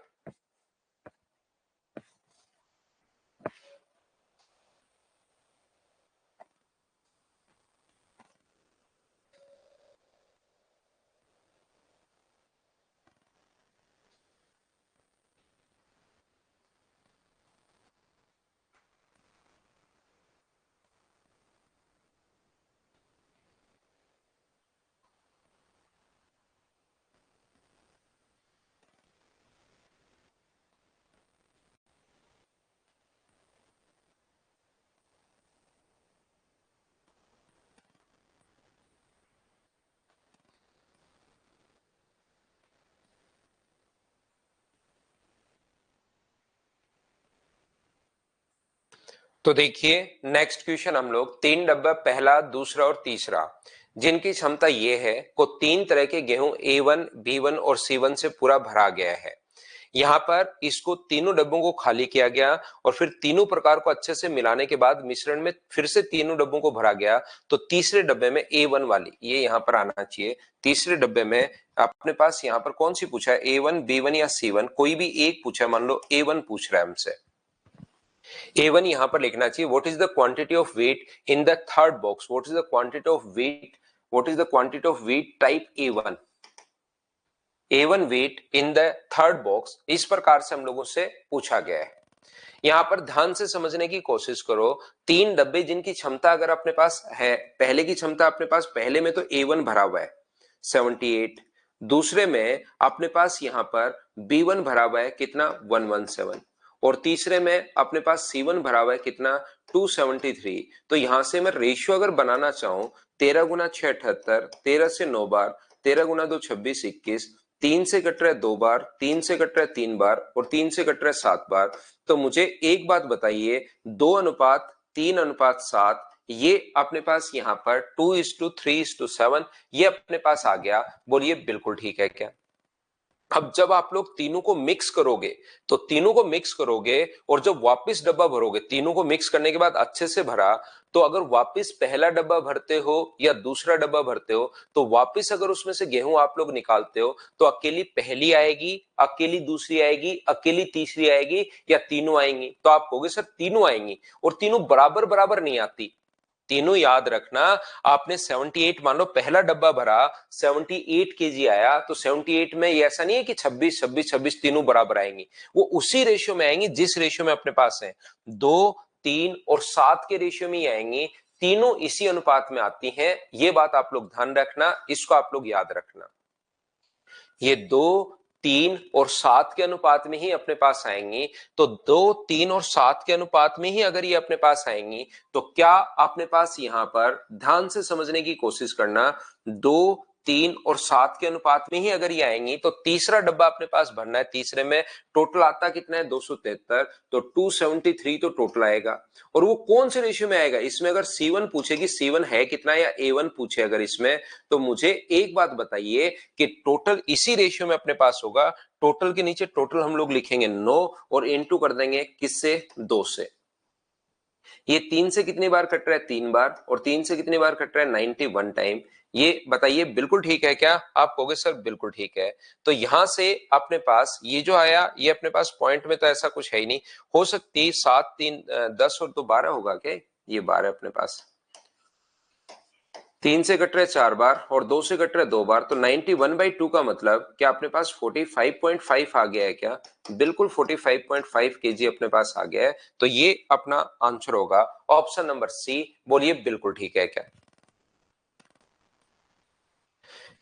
तो देखिए नेक्स्ट क्वेश्चन हम लोग 3 डब्बा, पहला, दूसरा और तीसरा, जिनकी क्षमता ये है को 3 तरह के गेहूं A1, B1 और C1 से पूरा भरा गया है। यहाँ पर इसको तीनों डब्बों को खाली किया गया और फिर तीनों प्रकार को अच्छे से मिलाने के बाद मिश्रण में फिर से तीनों डब्बों को भरा गया, तो तीसरे डब्बे में A1 वाली ये यहाँ पर आना चाहिए। तीसरे डब्बे में अपने पास यहाँ पर कौन सी पूछा है, A1, B1 या C1, कोई भी एक पूछा, मान लो A1 पूछ रहा है हमसे। A1 यहां पर लिखना चाहिए, what is the quantity of weight in the third box, what is the quantity of weight, what is the quantity of weight type A1, A1 weight in the third box, इस प्रकार से हम लोगों से पूछा गया है। यहां पर ध्यान से समझने की कोशिश करो, 3 डब्बे जिनकी क्षमता अगर अपने पास है, पहले की क्षमता अपने पास, पहले में तो A1 भरा हुआ है, 78। दूसरे में अपने पास यहां पर B1 भरा हुआ है कितना 117, और तीसरे में अपने पास C1 भरा हुआ है कितना 273। तो यहां से मैं रेशियो अगर बनाना चाहूं 13 गुना 6 78, 13 से 9 बार, 13 गुना 2 26 21, 3 से कट रहा है 2 बार, 3 से कट रहा है 3 बार, और 3 से कट रहा है 7 बार। तो मुझे एक बात बताइए, 2:3:7 ये अपने पास यहां पर 2:3:7 ये अपने पास आ गया। बोलिए बिल्कुल ठीक है क्या? अब जब आप लोग तीनों को मिक्स करोगे, तो तीनों को मिक्स करोगे और जब वापस डब्बा भरोगे, तीनों को मिक्स करने के बाद अच्छे से भरा, तो अगर वापस पहला डब्बा भरते हो या दूसरा डब्बा भरते हो, तो वापस अगर उसमें से गेहूं आप लोग निकालते हो, तो अकेली पहली आएगी, अकेली दूसरी आएगी, अकेली तीसरी आएगी, या तीनों आएंगी? तो आप कहोगे सर तीनों आएंगी, और तीनों बराबर बराबर नहीं आती। तीनों याद रखना। आपने 78 मान लो पहला डब्बा भरा 78 केजी आया, तो 78 में ये ऐसा नहीं है कि 26 26 26 तीनों बराबर आएंगी, वो उसी रेशियो में आएंगी जिस रेशियो में अपने पास है। 2 3 और 7 के रेशियो में ही आएंगी, तीनों इसी अनुपात में आती हैं। ये बात आप लोग ध्यान रखना, इसको आप लोग याद रखना। ये 2 3 और 7 के अनुपात में ही अपने पास आएंगी। तो 2 3 और 7 के अनुपात में ही अगर ये अपने पास आएंगी, तो क्या अपने पास यहां पर ध्यान से समझने की कोशिश करना, 2 3 और 7 के अनुपात में ही अगर ये आएंगी, तो तीसरा डब्बा अपने पास भरना है। तीसरे में टोटल आता कितना है 273, तो 273 तो टोटल आएगा। और वो कौन से रेशियो में आएगा? इसमें अगर C1 पूछेगी, C1 है कितना, या A1 पूछे अगर इसमें, तो मुझे एक बात बताइए कि टोटल इसी रेशियो में अपने पास होगा। टोटल के नीचे टोटल हम लोग लिखेंगे 9 और इनटू कर देंगे किससे? 2 से। ये 3 से कितनी बार कट रहा है? 3 बार। और 3 से कितनी बार कट रहा है? 91 टाइम। ये बताइए बिल्कुल ठीक है क्या? आप कहोगे सर बिल्कुल ठीक है। तो यहां से अपने पास ये जो आया, ये अपने पास पॉइंट में तो ऐसा कुछ है ही नहीं। हो सकती 7 3 10 और 2 12 होगा क्या? ये 12 अपने पास। 3 से कट रहे 4 बार और 2 से कट रहे 2 बार, तो 91/2 का मतलब क्या अपने पास 45.5 आ गया है क्या? बिल्कुल 45.5 केजी अपने पास आ गया है। तो ये अपना आंसर होगा ऑप्शन नंबर सी। बोलिए बिल्कुल ठीक है क्या?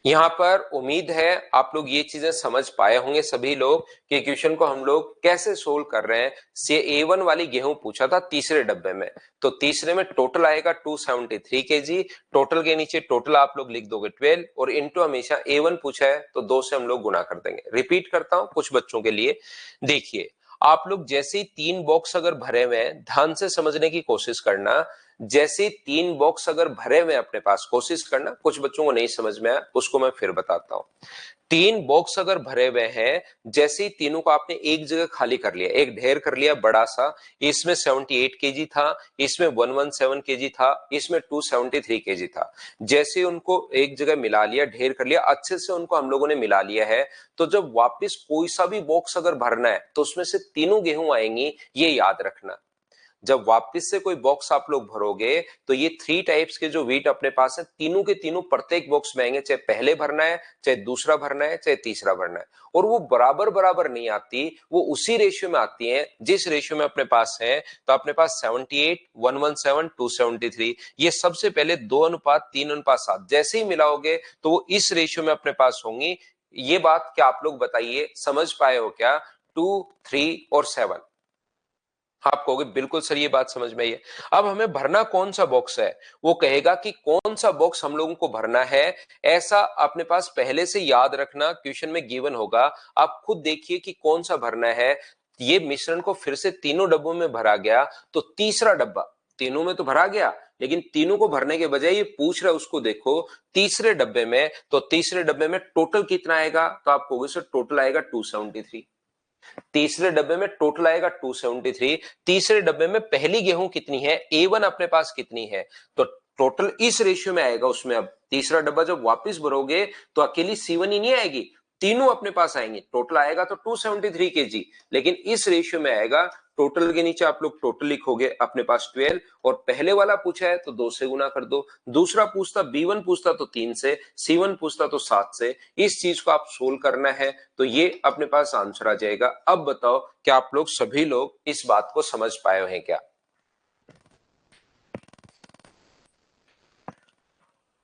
यहां पर उम्मीद है आप लोग ये चीजें समझ पाए होंगे सभी लोग कि क्वेश्चन को हम लोग कैसे सोल्व कर रहे हैं। से A1 वाली गेहूं पूछा था तीसरे डब्बे में, तो तीसरे में टोटल आएगा 273 केजी। टोटल के नीचे टोटल आप लोग लिख दोगे 12 और इनटू हमेशा A1 पूछा है तो 2 से हम लोग गुना कर देंगे। रिपीट करता हूं कुछ बच्चों के लिए, देखिए आप लोग जैसे ही 3 बॉक्स अगर भरे हुए हैं, ध्यान से समझने की कोशिश करना। जैसे 3 बॉक्स अगर भरे हुए अपने पास, कोशिश करना, कुछ बच्चों को नहीं समझ में आया उसको मैं फिर बताता हूं। 3 बॉक्स अगर भरे हुए हैं, जैसे ही तीनों को आपने एक जगह खाली कर लिया, एक ढेर कर लिया बड़ा सा, इसमें 78 केजी था, इसमें 117 केजी था, इसमें 273 केजी था। जैसे उनको एक जगह मिला लिया, ढेर कर लिया, अच्छे से उनको हम लोगों ने मिला लिया है, तो जब वापस कोई सा भी बॉक्स अगर भरना है तो उसमें से तीनों गेहूं आएंगी, ये याद रखना। जब वापस से कोई बॉक्स आप लोग भरोगे, तो ये 3 टाइप्स के जो वीट अपने पास है, तीनों के तीनों प्रत्येक बॉक्स में आएंगे, चाहे पहले भरना है, चाहे दूसरा भरना है, चाहे तीसरा भरना है। और वो बराबर बराबर नहीं आती, वो उसी रेशियो में आती है जिस रेशियो में अपने पास है। तो अपने पास 78 117 273, ये सबसे पहले 2:3:7 जैसे ही मिलाओगे तो वो इस रेशियो में अपने पास होंगी। ये बात क्या आप लोग बताइए, समझ पाए हो क्या? 2 3 और 7। आप कहोगे बिल्कुल सर ये बात समझ में आई है। अब हमें भरना कौन सा बॉक्स है, वो कहेगा कि कौन सा बॉक्स हम लोगों को भरना है। ऐसा अपने पास पहले से याद रखना, क्वेश्चन में गिवन होगा, आप खुद देखिए कि कौन सा भरना है। ये मिश्रण को फिर से तीनों डब्बों में भरा गया, तो तीसरा डब्बा, तीनों में तो भरा गया, लेकिन तीनों को भरने के बजाय ये पूछ रहा है उसको देखो तीसरे डब्बे में, तो तीसरे डब्बे में टोटल कितना आएगा? तो आप कहोगे सर टोटल आएगा 273। तीसरे डब्बे में टोटल आएगा 273। तीसरे डब्बे में पहली गेहूं कितनी है, A1 अपने पास कितनी है, तो टोटल इस रेशियो में आएगा उसमें। अब तीसरा डब्बा जब वापस भरोगे तो अकेली C1 ही नहीं आएगी, तीनों अपने पास आएंगे। टोटल आएगा तो 273 केजी, लेकिन इस रेशियो में आएगा। टोटल के नीचे आप लोग टोटल लिखोगे अपने पास 12, और पहले वाला पूछा है तो 2 से गुना कर दो। दूसरा पूछता B1 पूछता तो 3 से, C1 पूछता तो 7 से। इस चीज को आप सोल्व करना है, तो ये अपने पास आंसर आ जाएगा। अब बताओ क्या आप लोग सभी लोग इस बात को समझ पाए हैं क्या?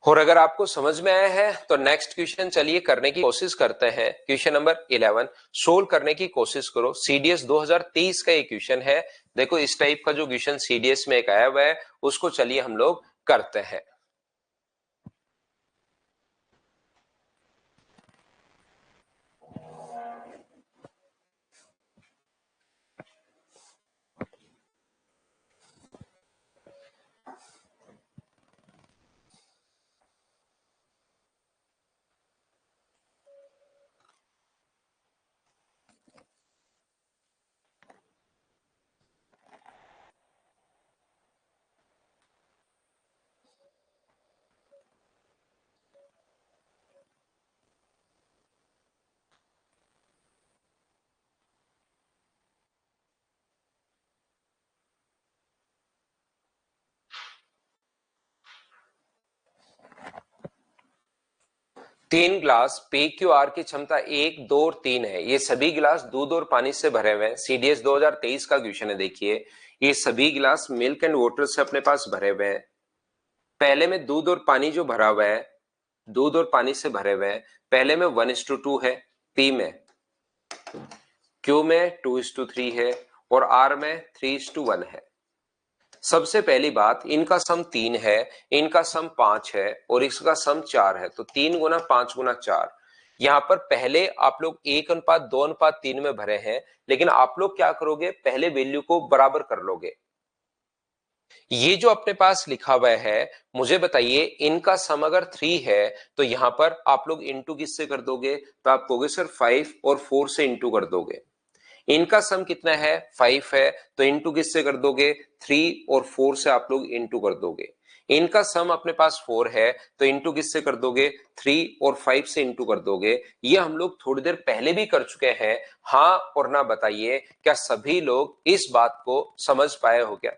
और अगर आपको समझ में आया है तो नेक्स्ट क्वेश्चन चलिए करने की कोशिश करते हैं। क्वेश्चन नंबर 11 सोल्व करने की कोशिश करो। सीडीएस 2023 का ये क्वेश्चन है। देखो इस टाइप का जो क्वेश्चन सीडीएस में एक आया हुआ है उसको चलिए हम लोग करते हैं। तीन ग्लास पी क्यू आर की क्षमता 1, 2 और 3 है। ये सभी गिलास दूध और पानी से भरे हुए हैं। सीडीएस 2023 का क्वेश्चन है। देखिए ये सभी गिलास मिल्क एंड वाटर से अपने पास भरे हुए हैं। पहले में दूध और पानी जो भरा हुआ है, दूध और पानी से भरे हुए हैं। पहले में 1:2 है, पी में, क्यू में 2:3 है और आर में 3:1 है। सबसे पहली बात, इनका सम 3 है, इनका सम 5 है और इसका सम 4 है। तो 3 गुना 5 गुना 4। यहां पर पहले आप लोग 1:2:3 में भरे हैं, लेकिन आप लोग क्या करोगे, पहले वैल्यू को बराबर कर लोगे। ये जो अपने पास लिखा हुआ है, मुझे बताइए इनका सम अगर 3 है तो यहां पर आप लोग इंटू किससे कर दोगे, तो आप कहोगे सर 5 और 4 से इंटू कर दोगे। इनका सम कितना है, 5 है, तो इंटू किससे कर दोगे, 3 और 4 से आप लोग इंटू कर दोगे। इनका सम अपने पास 4 है, तो इंटू किससे कर दोगे, 3 और 5 से इंटू कर दोगे। ये हम लोग थोड़ी देर पहले भी कर चुके हैं। हाँ और ना बताइए, क्या सभी लोग इस बात को समझ पाए हो क्या।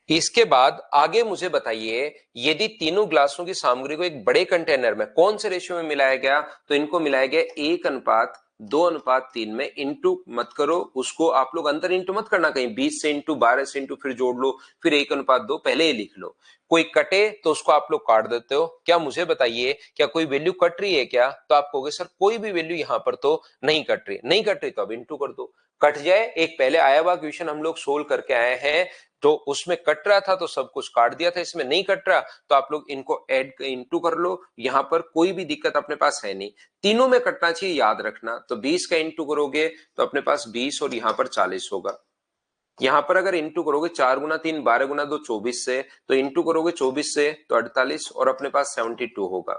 इसके बाद आगे मुझे बताइए, यदि तीनों ग्लासों की सामग्री को एक बड़े कंटेनर में कौन से रेशियो में मिलाया गया, तो इनको मिलाया गया 1:2:3 में। इंटू मत करो, उसको आप लोग अंदर इंटू मत करना, कहीं 20 से इंटू, 12 से इंटू, फिर जोड़ लो, फिर 1:2 पहले ही लिख लो। कोई कटे तो उसको आप लोग काट देते हो। क्या मुझे बताइए, क्या कोई वैल्यू कट रही है क्या, तो आप कहोगे सर कोई भी वैल्यू यहां पर तो नहीं कट रही। नहीं कट रही तो अब इंटू कर दो। कट जाए, एक पहले आया हुआ क्वेश्चन हम लोग सोल्व करके आए हैं, तो उसमें कट रहा था तो सब कुछ काट दिया था, इसमें नहीं कट रहा तो आप लोग इनको ऐड इंटू कर लो। यहां पर कोई भी दिक्कत अपने पास है नहीं, तीनों में कटना चाहिए, याद रखना। तो 20 का इंटू करोगे तो अपने पास 20 और यहां पर 40 होगा। यहां पर अगर इंटू करोगे 4 गुना 3 12 गुना 2 24 से, तो इंटू करोगे 24 से तो 48 और अपने पास 72 होगा।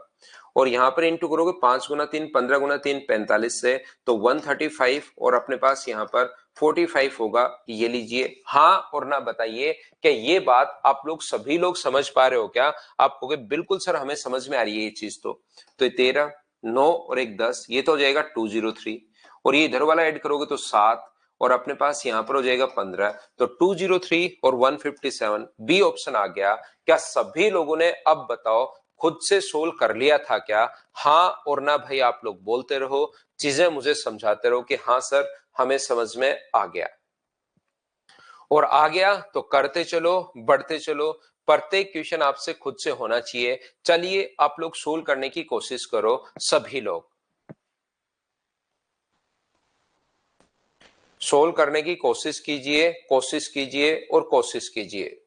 और यहां पर इंटू करोगे 5 गुना 3 15 गुना 3 45 से, तो 135 और अपने पास यहां पर 45 होगा। ये लीजिए। हाँ और ना बताइए, क्या ये बात आप लोग सभी लोग समझ पा रहे हो क्या। आप कहोगे बिल्कुल सर हमें समझ में आ रही है ये चीज। तो 13 9 और एक 10, ये तो हो जाएगा 203। और ये इधर वाला ऐड करोगे तो 7 और अपने पास यहां पर हो जाएगा 15। तो 203 और 157 बी ऑप्शन आ गया। क्या सभी लोगों ने अब बताओ खुद से सोल्व कर लिया था क्या। हाँ और ना भाई आप लोग बोलते रहो, चीजें मुझे समझाते रहो कि हाँ सर हमें समझ में आ गया। और आ गया तो करते चलो, बढ़ते चलो। प्रत्येक क्वेश्चन आपसे खुद से होना चाहिए। चलिए आप लोग सोल्व करने की कोशिश करो, सभी लोग सोल्व करने की कोशिश कीजिए, कोशिश कीजिए और कोशिश कीजिए।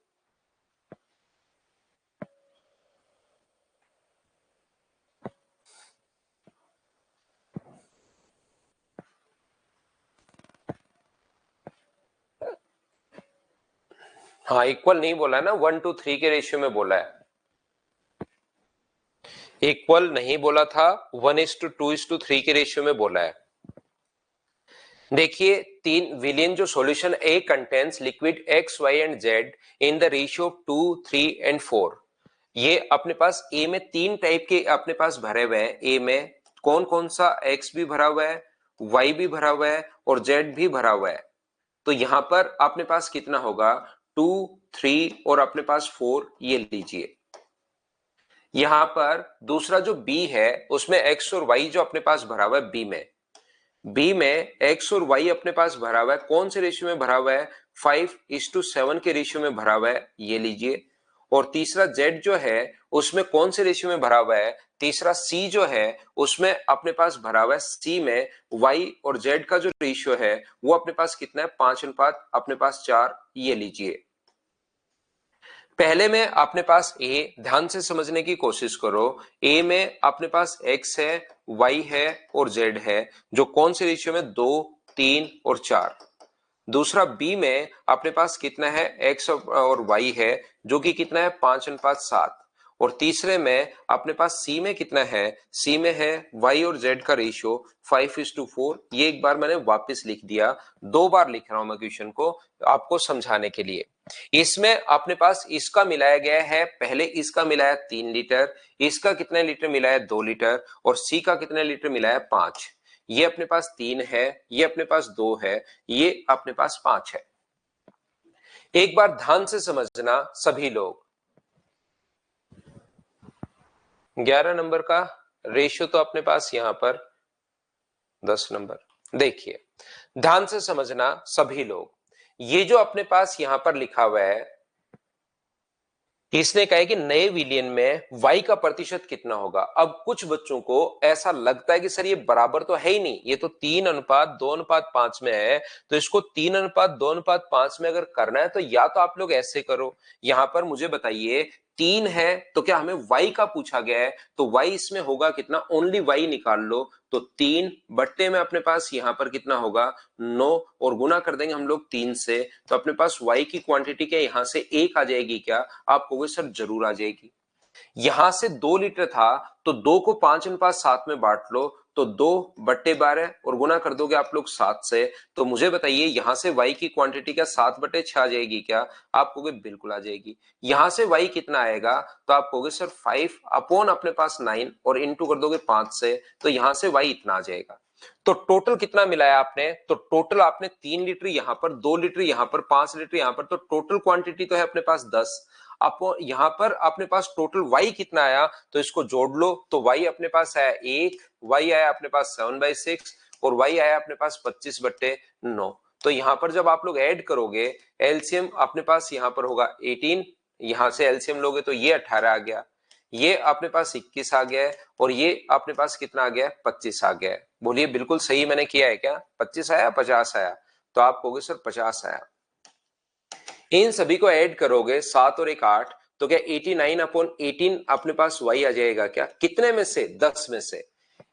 हाँ इक्वल नहीं बोला है ना, 1:3 के रेशियो में बोला है। इक्वल नहीं बोला था, 1:2:3 के रेशियो में बोला है। देखिए तीन विलियन जो solution A contains liquid X Y and Z in the ratio of 2 3 and 4। ये अपने पास ए में तीन टाइप के अपने पास भरे हुए हैं। ए में कौन कौन सा, एक्स भी भरा हुआ है, वाई भी भरा हुआ है और जेड भी भरा हुआ है। तो यहां पर अपने पास कितना होगा, 2 3 और अपने पास 4। ये लीजिए। यहां पर दूसरा जो बी है उसमें एक्स और वाई जो अपने पास भरा हुआ है, बी में एक्स और वाई अपने पास भरा हुआ है। कौन से रेशियो में भरा हुआ है, 5:7 के रेशियो में भरा हुआ है। ये लीजिए। और तीसरा Z जो है उसमें कौन से रेशियो में भरा हुआ है, तीसरा C जो है उसमें अपने पास भरा हुआ है, C में Y और Z का जो रेशियो है वो अपने पास कितना है, 5 अपने पास 4। ये लीजिए पहले में अपने पास A, ध्यान से समझने की कोशिश करो, A में अपने पास X है, Y है और Z है, जो कौन से रेशियो में, 2, 3 और 4। दूसरा B में अपने पास कितना है, X और Y है, जो कि कितना है, 5:7। और तीसरे में अपने पास C में कितना है, C में है Y और Z का रेशियो 5:4। ये एक बार मैंने वापस लिख दिया, 2 बार लिख रहा हूं मैं क्वेश्चन को आपको समझाने के लिए। इसमें अपने पास इसका मिलाया गया है, पहले इसका मिलाया 3 लीटर, इसका कितने लीटर मिला है, 2 लीटर, और C का कितने लीटर मिला है, 5। ये अपने पास 3 है, ये अपने पास 2 है, ये अपने पास 5 है। एक बार ध्यान से समझना सभी लोग, 11 नंबर का रेशियो तो अपने पास यहां पर 10 नंबर। देखिए ध्यान से समझना सभी लोग, ये जो अपने पास यहां पर लिखा हुआ है, इसने कहा है कि नए विलियन में y का प्रतिशत कितना होगा। अब कुछ बच्चों को ऐसा लगता है कि सर ये बराबर तो है ही नहीं, ये तो 3:2:5 में है, तो इसको 3:2:5 में अगर करना है तो या तो आप लोग ऐसे करो, यहां पर मुझे बताइए 3 है तो क्या हमें y का पूछा गया है, तो y इसमें होगा कितना, ओनली y निकाल लो, तो 3 बट्टे में अपने पास यहां पर कितना होगा, 9, और गुना कर देंगे हम लोग 3 से, तो अपने पास y की क्वांटिटी क्या यहां से 1 आ जाएगी क्या, आप कहोगे सर जरूर आ जाएगी। यहां से 2 लीटर था तो 2 को 5:7 में बांट लो, तो 2/12 और गुना कर दोगे आप लोग 7 से, तो मुझे बताइए यहां से y की क्वांटिटी क्या 7/6 आ जाएगी क्या, आप कहोगे बिल्कुल आ जाएगी। यहां से y कितना आएगा, तो आप कहोगे सर 5 अपॉन अपने पास 9 और इंटू कर दोगे 5 से, तो यहां से y इतना आ जाएगा। तो टोटल कितना मिलाया आपने, तो टोटल आपने 3 लीटर यहां पर, 2 लीटर यहां पर, 5 लीटर यहां पर, तो टोटल क्वांटिटी तो है अपने पास 10। आप यहां पर अपने पास टोटल y कितना आया, तो इसको जोड़ लो, तो y अपने पास आया 1, y आया अपने पास 7/6 और y आया अपने पास 25/9। तो यहां पर जब आप लोग ऐड करोगे, एलसीएम अपने पास यहां पर होगा 18, यहां से एलसीएम लोगे तो ये 18 आ गया, ये अपने पास 21 आ गया है, और ये अपने पास कितना आ गया, 25 आ गया है। बोलिए बिल्कुल सही मैंने किया है क्या, 25 आया 50 आया, तो आप कहोगे सर 50 आया। इन सभी को ऐड करोगे 7 और 1 8, तो क्या 89/18 अपने पास y आ जाएगा क्या, कितने में से, 10 में से।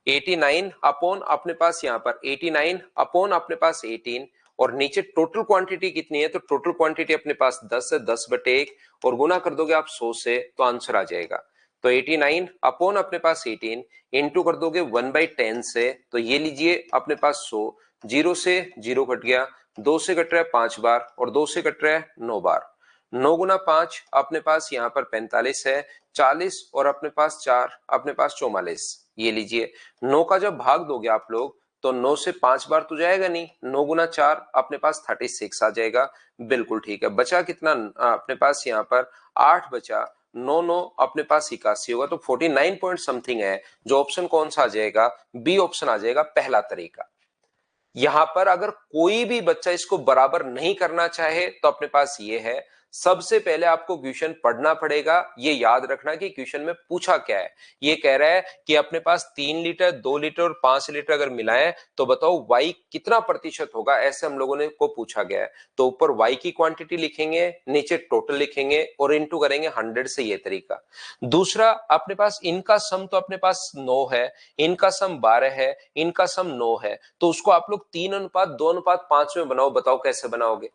89 अपॉन अपने पास यहां पर 89 अपॉन अपने पास 18, और नीचे टोटल क्वांटिटी कितनी है, तो टोटल क्वांटिटी अपने पास 10 है, 10/1 और गुना कर दोगे आप 100 से, तो आंसर आ जाएगा। तो 89 अपॉन अपने पास 18 इंटू कर दोगे 1/10 से, तो ये लीजिए अपने पास 100, 0 से 0 कट गया, 2 से कट रहा है 5 बार और 2 से कट रहा है 9 बार, 9 गुना 5 अपने पास यहाँ पर 45 है, 40 और अपने पास 4 अपने पास 44। ये लीजिए 9 का जब भाग दोगे आप लोग, तो 9 से 5 बार तो जाएगा नहीं, 9 गुना 4 अपने पास 36 आ जाएगा। बिल्कुल ठीक है, बचा कितना अपने पास यहाँ पर 8 बचा, 9 9 अपने पास 81 होगा, तो 49 पॉइंट समथिंग है, जो ऑप्शन कौन सा आ जाएगा, बी ऑप्शन आ जाएगा, पहला तरीका। यहां पर अगर कोई भी बच्चा इसको बराबर नहीं करना चाहे तो अपने पास ये है, सबसे पहले आपको क्वेश्चन पढ़ना पड़ेगा, ये याद रखना कि क्वेश्चन में पूछा क्या है। ये कह रहा है कि अपने पास 3 लीटर, 2 लीटर और 5 लीटर अगर मिलाएं तो बताओ y कितना प्रतिशत होगा, ऐसे हम लोगों ने को पूछा गया है। तो ऊपर y की क्वांटिटी लिखेंगे, नीचे टोटल लिखेंगे और इंटू करेंगे 100 से, ये तरीका। दूसरा अपने पास इनका सम तो अपने पास 9 है, इनका सम 12 है, इनका सम 9 है, तो उसको आप लोग 3:2:5 में बनाओ, बताओ कैसे बनाओगे।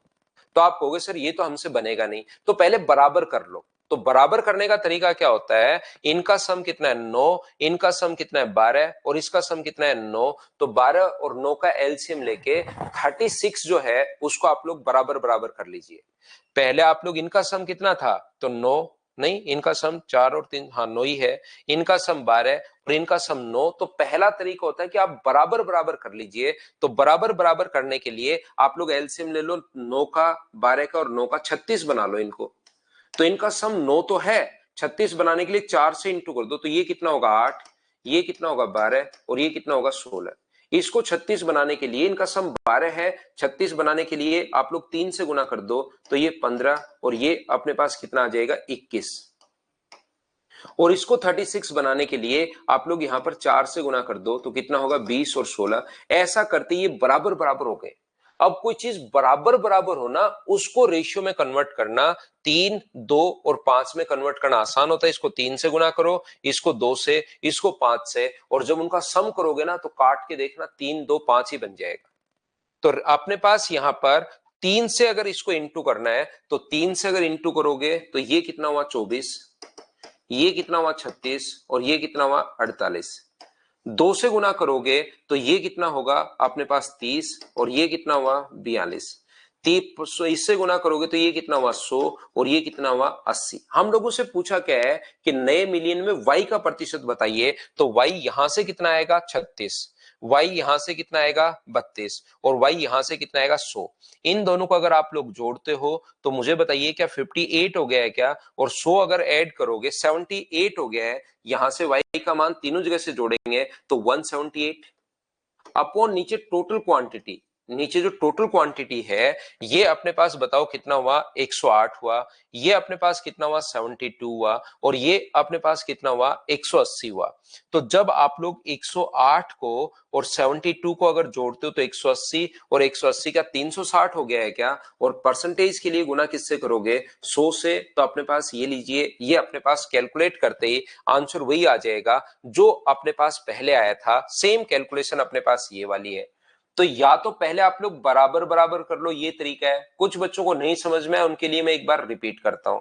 तो आप कहोगे सर ये तो हमसे बनेगा नहीं, तो पहले बराबर कर लो। तो बराबर करने का तरीका क्या होता है, इनका सम कितना है 9, इनका सम कितना है 12 और इसका सम कितना है 9, तो 12 और 9 का एलसीएम लेके 36 जो है उसको आप लोग बराबर बराबर कर लीजिए। पहले आप लोग इनका सम कितना था, तो 9, नहीं इनका सम 4 और 3, हाँ 9 ही है, इनका सम 12 और इनका सम 9, तो पहला तरीका होता है कि आप बराबर बराबर कर लीजिए। तो बराबर बराबर करने के लिए आप लोग एलसीएम ले लो, 9 का, 12 का और 9 का, 36 बना लो इनको। तो इनका सम 9 तो है, 36 बनाने के लिए 4 से इंटू कर दो, तो ये कितना होगा 8, ये कितना होगा 12 और ये कितना होगा 16। इसको 36 बनाने के लिए इनका सम 12 है, 36 बनाने के लिए आप लोग 3 से गुना कर दो तो ये 15 और ये अपने पास कितना आ जाएगा 21। और इसको 36 बनाने के लिए आप लोग यहां पर 4 से गुना कर दो तो कितना होगा 20 और 16। ऐसा करते ये बराबर बराबर हो गए। अब कोई चीज बराबर बराबर होना उसको रेशियो में कन्वर्ट करना 3, 2 और 5 में कन्वर्ट करना आसान होता है। इसको 3 से गुना करो, इसको 2 से, इसको 5 से, और जब उनका सम करोगे ना तो काट के देखना 3, 2, 5 ही बन जाएगा। तो अपने पास यहां पर 3 से अगर इसको इंटू करना है तो 3 से अगर इंटू करोगे तो ये कितना हुआ 24, ये कितना हुआ 36 और ये कितना हुआ 48। 2 से गुना करोगे तो ये कितना होगा अपने पास 30 और ये कितना हुआ 42। इससे गुना करोगे तो ये कितना हुआ 100 और ये कितना हुआ 80। हम लोगों से पूछा क्या है कि नए मिलियन में y का प्रतिशत बताइए, तो y यहां से कितना आएगा 36, y यहां से कितना आएगा 32 और y यहां से कितना आएगा 100। इन दोनों को अगर आप लोग जोड़ते हो तो मुझे बताइए क्या 58 हो गया है क्या, और 100 अगर ऐड करोगे 78 हो गया है। यहां से y का मान तीनों जगह से जोड़ेंगे तो 178 अपॉन नीचे टोटल क्वांटिटी। नीचे जो टोटल क्वांटिटी है ये अपने पास बताओ कितना हुआ 108 हुआ, ये अपने पास कितना हुआ 72 हुआ और ये अपने पास कितना हुआ 180 हुआ। तो जब आप लोग 108 को और 72 को अगर जोड़ते हो तो 180 और 180 का 360 हो गया है क्या, और परसेंटेज के लिए गुना किससे करोगे 100 से, तो अपने पास ये लीजिए, ये अपने पास कैलकुलेट करते ही आंसर वही आ जाएगा जो अपने पास पहले आया था। सेम कैलकुलेशन अपने पास ये वाली है। तो या तो पहले आप लोग बराबर बराबर कर लो, ये तरीका है। कुछ बच्चों को नहीं समझ में है उनके लिए मैं एक बार रिपीट करता हूं।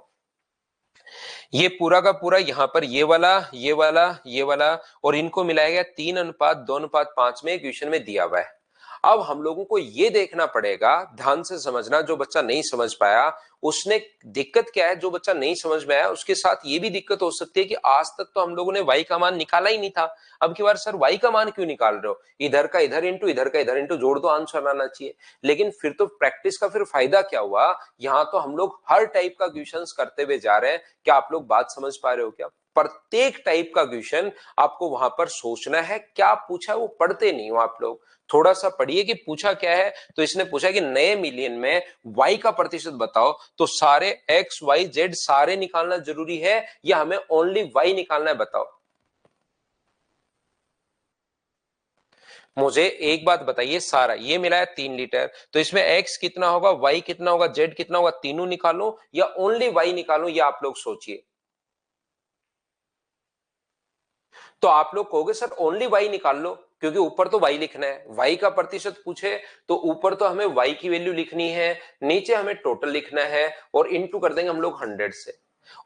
ये पूरा का पूरा यहां पर ये वाला ये वाला ये वाला और इनको मिलाया गया 3:2:5 में क्वेश्चन में दिया हुआ है। अब हम लोगों को ये देखना पड़ेगा, ध्यान से समझना, जो बच्चा नहीं समझ पाया उसने दिक्कत क्या है, जो बच्चा नहीं समझ में आया उसके साथ ये भी दिक्कत हो सकती है कि आज तक तो हम लोगों ने y का मान निकाला ही नहीं था। अब की बार सर y का मान क्यों निकाल रहे हो, इधर का इधर इंटू इधर का इधर इंटू जोड़ दो, आंसर आना चाहिए। लेकिन फिर तो प्रैक्टिस का फिर फायदा क्या हुआ, यहाँ तो हम लोग हर टाइप का क्वेश्चन करते हुए जा रहे हैं। क्या आप लोग बात समझ पा रहे हो क्या? प्रत्येक टाइप का क्वेश्चन आपको वहां पर सोचना है, क्या पूछा है वो पढ़ते नहीं हो आप लोग, थोड़ा सा पढ़िए कि पूछा क्या है। तो इसने पूछा कि नए मिलियन में y का प्रतिशत बताओ, तो सारे x y z सारे निकालना जरूरी है या हमें ओनली y निकालना है, बताओ मुझे एक बात बताइए। सारा ये मिला है 3 लीटर, तो इसमें x कितना होगा, y कितना होगा, z कितना होगा, तीनों निकालो या ओनली y निकालो, ये आप लोग सोचिए। तो आप लोग कहोगे सर ओनली वाई निकाल लो, क्योंकि ऊपर तो वाई लिखना है, वाई का प्रतिशत पूछे तो ऊपर तो हमें वाई की वैल्यू लिखनी है, नीचे हमें टोटल लिखना है और इनटू कर देंगे हम लोग 100 से।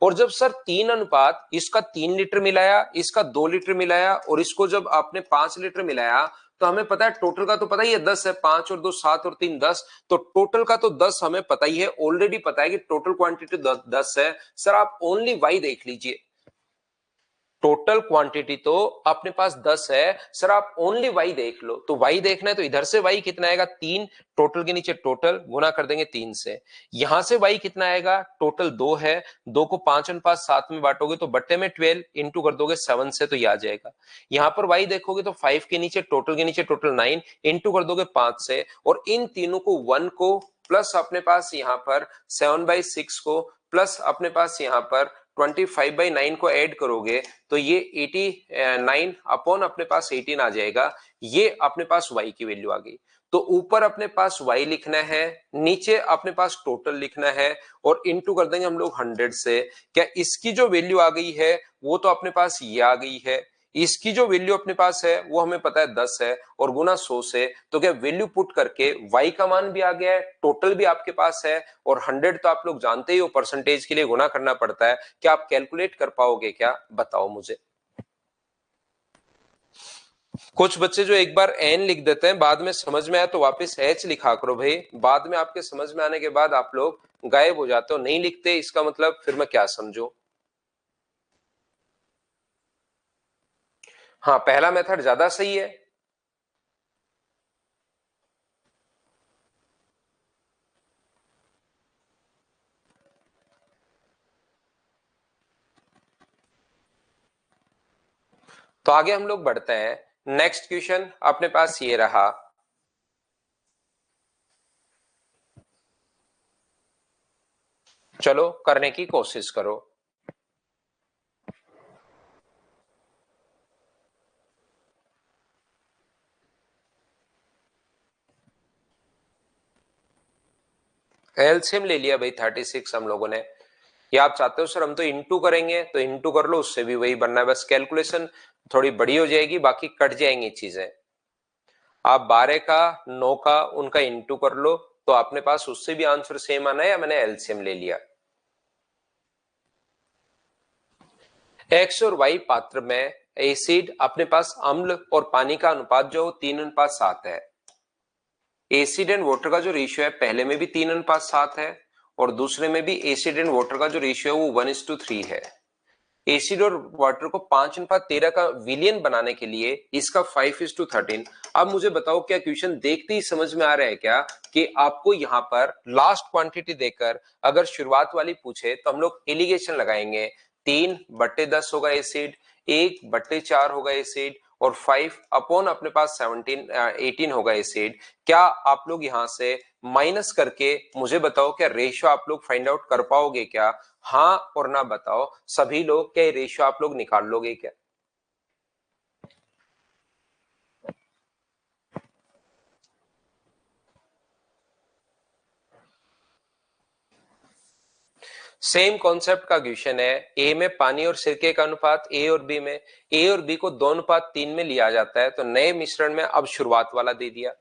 और जब सर 3 अनुपात, इसका 3 लीटर मिलाया, इसका 2 लीटर मिलाया और इसको जब आपने 5 लीटर मिलाया, तो हमें पता है टोटल का तो पता ही है 10 है, 5 और 2 7 और 3 10, तो टोटल का तो 10 हमें पता ही है, ऑलरेडी पता है कि टोटल क्वांटिटी 10 है। सर आप ओनली वाई देख लीजिए, टोटल क्वांटिटी तो अपने पास 10 है, सर आप ओनली वाई देख लो। तो वाई देखना है तो इधर से वाई कितना आएगा 3, टोटल के नीचे टोटल गुना कर देंगे 3 से। यहां से वाई कितना आएगा, टोटल 2 है, 2 को 5:7 में बांटोगे तो बट्टे में 12 इंटू कर दोगे 7 से, तो ये आ जाएगा। यहां पर वाई देखोगे तो 5 के नीचे टोटल 9 इंटू कर दोगे 5 से, और इन तीनों को 1 को प्लस अपने पास यहां पर 7/6 को प्लस अपने पास यहां पर 25/9 को ऐड करोगे तो ये 89 अपॉन अपने पास 18 आ जाएगा। ये अपने पास y की वैल्यू आ गई। तो ऊपर अपने पास y लिखना है, नीचे अपने पास टोटल लिखना है और इनटू कर देंगे हम लोग 100 से। क्या इसकी जो वैल्यू आ गई है वो तो अपने पास ये आ गई है, इसकी जो वैल्यू अपने पास है वो हमें पता है 10 है और गुना 100 से, तो क्या वैल्यू पुट करके y का मान भी आ गया है, टोटल भी आपके पास है, और 100 तो आप लोग जानते ही हो परसेंटेज के लिए गुना करना पड़ता है। क्या आप कैलकुलेट कर पाओगे क्या, बताओ मुझे। कुछ बच्चे जो एक बार एन लिख देते हैं, बाद में समझ में आया तो वापस एच लिखा करो भाई, बाद में आपके समझ में आने के बाद आप लोग गायब हो जाते हो, नहीं लिखते, इसका मतलब फिर मैं क्या समझू। हाँ पहला मेथड ज्यादा सही है। तो आगे हम लोग बढ़ते हैं। नेक्स्ट क्वेश्चन अपने पास ये रहा, चलो करने की कोशिश करो। एलसीएम ले लिया भाई 36 हम लोगों ने। या आप चाहते हो सर हम तो इंटू करेंगे, तो इंटू कर लो, उससे भी वही बनना है, बस कैलकुलेशन थोड़ी बड़ी हो जाएगी, बाकी कट जाएंगी चीजें। आप 12 का 9 का उनका इंटू कर लो, तो अपने पास उससे भी आंसर सेम आना है, या मैंने एलसीएम ले लिया। एक्स और वाई पात्र में एसिड अपने पास अम्ल और पानी का अनुपात जो 3:7 है। एसिड एंड वाटर का जो रेशियो है पहले में भी 3:7 है, और दूसरे में भी एसिड एंड वाटर का जो रेशियो है वो 1:3 है। एसिड और वाटर को 5:13 का विलियन बनाने के लिए इसका 5:13। अब मुझे बताओ क्या क्वेश्चन देखते ही समझ में आ रहा है क्या कि आपको यहाँ पर लास्ट क्वांटिटी देकर अगर शुरुआत वाली पूछे तो हम लोग एलिगेशन लगाएंगे। 3/10 होगा एसिड, 1/4 होगा एसिड, और 5 अपॉन अपने पास 18 होगा एसिड। क्या आप लोग यहां से माइनस करके मुझे बताओ क्या रेशियो आप लोग फाइंड आउट कर पाओगे क्या? हाँ और ना बताओ सभी लोग, क्या रेशियो आप लोग निकाल लोगे क्या? सेम कॉन्सेप्ट का क्वेश्चन है। ए में पानी और सिरके का अनुपात ए और बी में, ए और बी को 2:3 में लिया जाता है, तो नए मिश्रण में अब शुरुआत वाला दे दिया।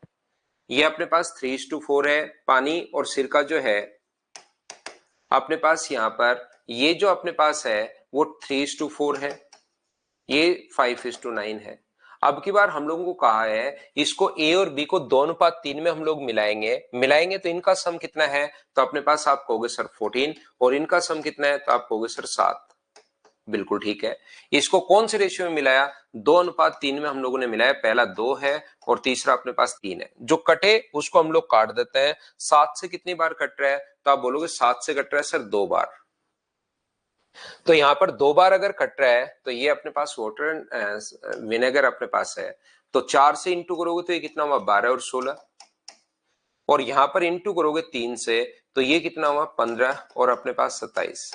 ये अपने पास 3:4 है। पानी और सिरका जो है अपने पास यहाँ पर ये जो अपने पास है वो 3:4 है, ये 5:9 है। अब की बार हम लोगों को कहा है इसको ए और बी को 2:3 में हम लोग मिलाएंगे तो इनका सम कितना है, तो अपने पास आप कहोगे सर 14, और इनका सम कितना है तो आप कहोगे सर 7। बिल्कुल ठीक है। इसको कौन से रेशियो में मिलाया? 2:3 में हम लोगों ने मिलाया। पहला 2 है और तीसरा अपने पास 3 है। जो कटे उसको हम लोग काट देते हैं। 7 से कितनी बार कट रहा है, तो आप बोलोगे 7 से कट रहा है सर 2 बार। तो यहां पर 2 बार अगर कट रहा है तो ये अपने पास वाटर विनेगर अपने पास है, तो 4 से इंटू करोगे तो ये कितना हुआ 12 और 16, और यहां पर इंटू करोगे 3 से तो ये कितना हुआ 15 और अपने पास 27।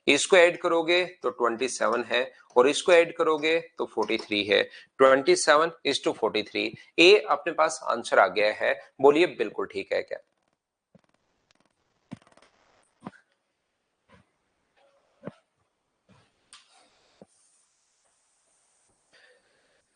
इसको ऐड करोगे तो 27 है, और इसको ऐड करोगे तो 43 है। 27:43 ए अपने पास आंसर आ गया है। बोलिए बिल्कुल ठीक है क्या?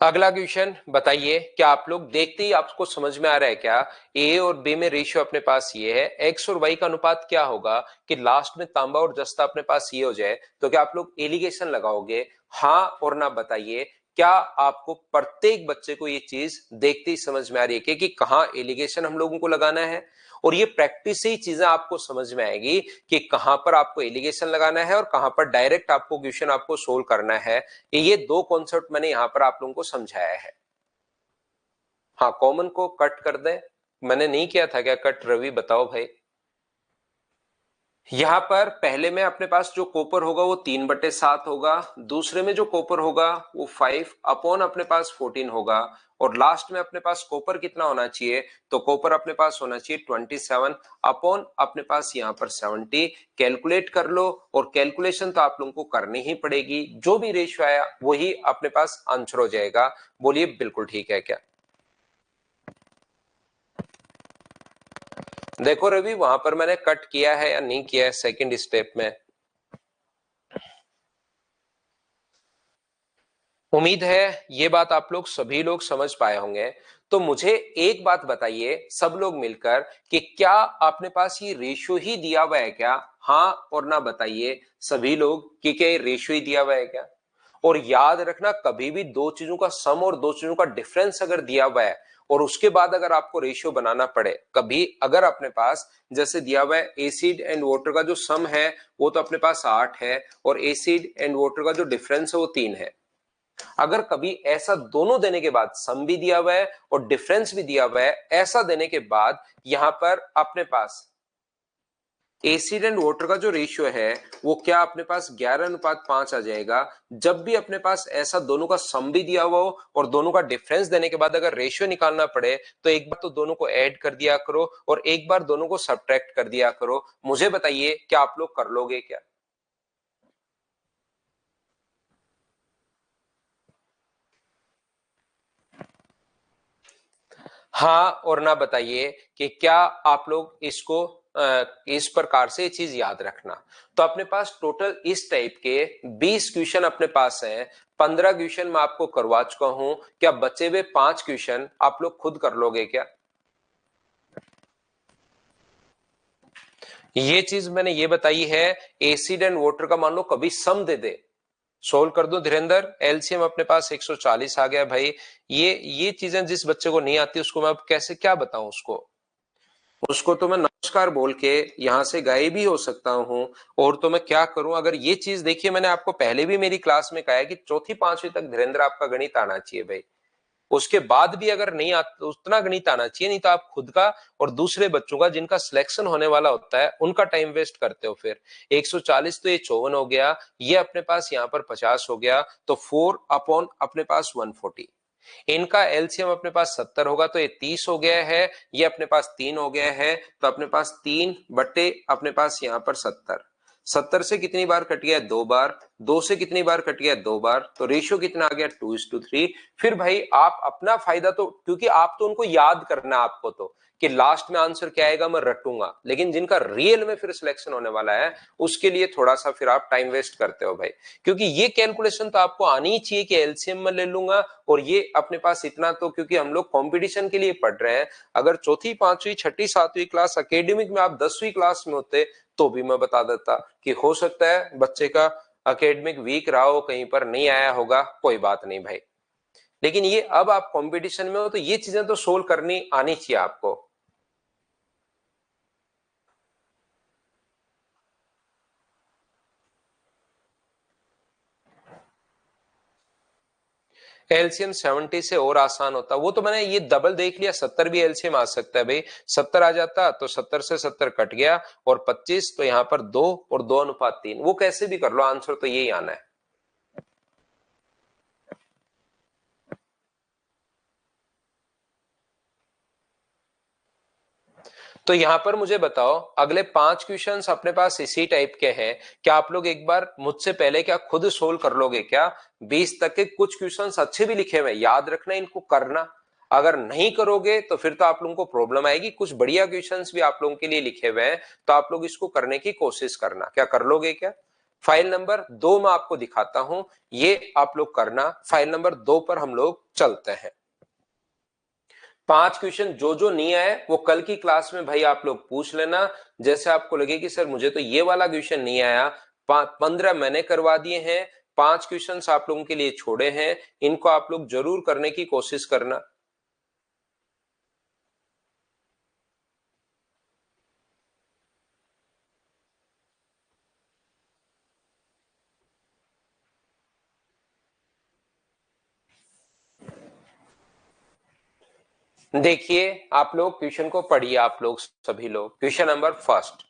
अगला क्वेश्चन बताइए, क्या आप लोग देखते ही आपको समझ में आ रहा है क्या? ए और बी में रेशियो अपने पास ये है, एक्स और वाई का अनुपात क्या होगा कि लास्ट में तांबा और जस्ता अपने पास ये हो जाए, तो क्या आप लोग एलिगेशन लगाओगे? हाँ और ना बताइए। क्या आपको प्रत्येक बच्चे को ये चीज देखते ही समझ में आ रही है कि कहाँ एलिगेशन हम लोगों को लगाना है? और ये प्रैक्टिस से ही चीजें आपको समझ में आएगी कि कहां पर आपको एलिगेशन लगाना है और कहां पर डायरेक्ट आपको क्वेश्चन आपको सोल्व करना है। ये दो कॉन्सेप्ट मैंने यहां पर आप लोगों को समझाया है। हाँ कॉमन को कट कर दें, मैंने नहीं किया था क्या कट? रवि बताओ भाई। यहां पर पहले में अपने पास जो कॉपर होगा वो 3/7 होगा, दूसरे में जो कॉपर होगा वो 5 अपॉन अपने पास 14 होगा, और लास्ट में अपने पास कॉपर कितना होना चाहिए, तो कॉपर अपने पास होना चाहिए 27 अपॉन अपने पास यहाँ पर 70। कैलकुलेट कर लो, और कैलकुलेशन तो आप लोगों को करनी ही पड़ेगी, जो भी रेशियो आया वही अपने पास आंसर हो जाएगा। बोलिए बिल्कुल ठीक है क्या? देखो रवि वहां पर मैंने कट किया है या नहीं किया है सेकंड स्टेप में? उम्मीद है ये बात आप लोग सभी लोग समझ पाए होंगे। तो मुझे एक बात बताइए सब लोग मिलकर कि क्या आपने पास ये रेशियो ही दिया हुआ है क्या? हाँ और ना बताइए सभी लोग कि क्या ये रेशियो ही दिया हुआ है क्या? और याद रखना कभी भी दो चीजों का सम और दो चीजों का डिफरेंस अगर दिया हुआ है और उसके बाद अगर आपको रेशियो बनाना पड़े, कभी अगर अपने पास जैसे दिया हुआ है एसिड एंड वाटर का जो सम है वो तो अपने पास 8 है, और एसिड एंड वाटर का जो डिफरेंस है वो 3 है। अगर कभी ऐसा दोनों देने के बाद सम भी दिया हुआ है और डिफरेंस भी दिया हुआ है, ऐसा देने के बाद यहां पर अपने पास एसिड एंड वाटर का जो रेशियो है वो क्या अपने पास 11:5 आ जाएगा। जब भी अपने पास ऐसा दोनों का सम भी दिया हुआ हो और दोनों का डिफरेंस देने के बाद अगर रेशियो निकालना पड़े तो एक बार तो दोनों को ऐड कर दिया करो और एक बार दोनों को सब्ट्रैक्ट कर दिया करो। मुझे बताइए क्या आप लोग कर लोगे क्या? हाँ और ना बताइए कि क्या आप लोग इसको इस प्रकार से ये चीज याद रखना। तो अपने पास टोटल इस टाइप के 20 क्वेश्चन अपने पास हैं। 15 क्वेश्चन मैं आपको करवा चुका हूं। क्या बचे हुए 5 क्वेश्चन आप लोग खुद कर लोगे क्या? ये चीज मैंने ये बताई है। एसिड एंड वाटर का मान लो कभी सम दे दे, सोल्व कर दो धीरेन्द्र। एलसीएम अपने पास 140 आ गया भाई। ये चीजें जिस बच्चे को नहीं आती उसको मैं अब कैसे क्या बताऊं उसको। उसको तो मैं नमस्कार बोल के यहां से गायब भी हो सकता हूं। और तो मैं क्या करूं। अगर ये चीज देखिए मैंने आपको पहले भी मेरी क्लास में कहा है कि चौथी पांचवी तक धीरेन्द्र आपका गणित आना चाहिए भाई। उसके बाद भी अगर नहीं आता उतना गणित आना चाहिए, नहीं तो आप खुद का और दूसरे बच्चों का जिनका सिलेक्शन होने वाला होता है उनका टाइम वेस्ट करते हो। फिर 140 तो ये 54 हो गया, ये अपने पास यहाँ पर 50 हो गया, तो 4 अपॉन अपने पास 140। इनका एलसीएम अपने पास 70 होगा तो ये 30 हो गया है, ये अपने पास 3 हो गया है, तो अपने पास 3 बट्टे अपने पास यहाँ पर 70। 70 से कितनी बार कट गया? 2 बार। 2 से कितनी बार कट गया? 2 बार। तो रेशियो कितना आ गया? 2:3। फिर भाई आप अपना फायदा तो, क्योंकि आप तो उनको याद करना है आपको तो कि लास्ट में आंसर क्या आएगा मैं रटूंगा, लेकिन जिनका रियल में फिर सिलेक्शन होने वाला है उसके लिए थोड़ा सा फिर आप टाइम वेस्ट करते हो भाई। क्योंकि ये कैलकुलेशन तो आपको आनी ही चाहिए कि एलसीएम में ले लूंगा और ये अपने पास इतना, तो क्योंकि हम लोग कंपटीशन के लिए पढ़ रहे हैं। अगर चौथी पांचवी छठी सातवीं क्लास एकेडमिक में आप 10वीं क्लास में होते तो भी मैं बता देता कि हो सकता है बच्चे का एकेडमिक वीक रहा हो, कहीं पर नहीं आया होगा, कोई बात नहीं भाई। लेकिन ये अब आप कंपटीशन में हो तो ये चीजें तो सोल्व करनी आनी चाहिए आपको। एलसीएम 70 से और आसान होता, वो तो मैंने ये डबल देख लिया, 70 भी एलसीएम आ सकता है भाई। 70 आ जाता तो 70 से 70 कट गया और 25, तो यहां पर 2 और 2:3, वो कैसे भी कर लो, आंसर तो यही आना है। तो यहां पर मुझे बताओ अगले 5 क्वेश्चंस अपने पास इसी टाइप के हैं। क्या आप लोग एक बार मुझसे पहले क्या खुद सोल्व कर लोगे क्या? 20 तक के कुछ क्वेश्चंस अच्छे भी लिखे हुए, याद रखना इनको करना। अगर नहीं करोगे तो फिर तो आप लोगों को प्रॉब्लम आएगी। कुछ बढ़िया क्वेश्चंस भी आप लोगों के लिए लिखे हुए हैं, तो आप लोग इसको करने की कोशिश करना। क्या कर लोगे क्या? फाइल नंबर 2 मैं आपको दिखाता हूं, ये आप लोग करना। फाइल नंबर 2 पर हम लोग चलते हैं। 5 क्वेश्चन जो जो नहीं आए वो कल की क्लास में भाई आप लोग पूछ लेना। जैसे आपको लगे कि सर मुझे तो ये वाला क्वेश्चन नहीं आया, 15 मैंने करवा दिए हैं, 5 क्वेश्चन आप लोगों के लिए छोड़े हैं, इनको आप लोग जरूर करने की कोशिश करना। देखिए आप लोग क्वेश्चन को पढ़िए, आप लोग सभी लोग क्वेश्चन नंबर फर्स्ट।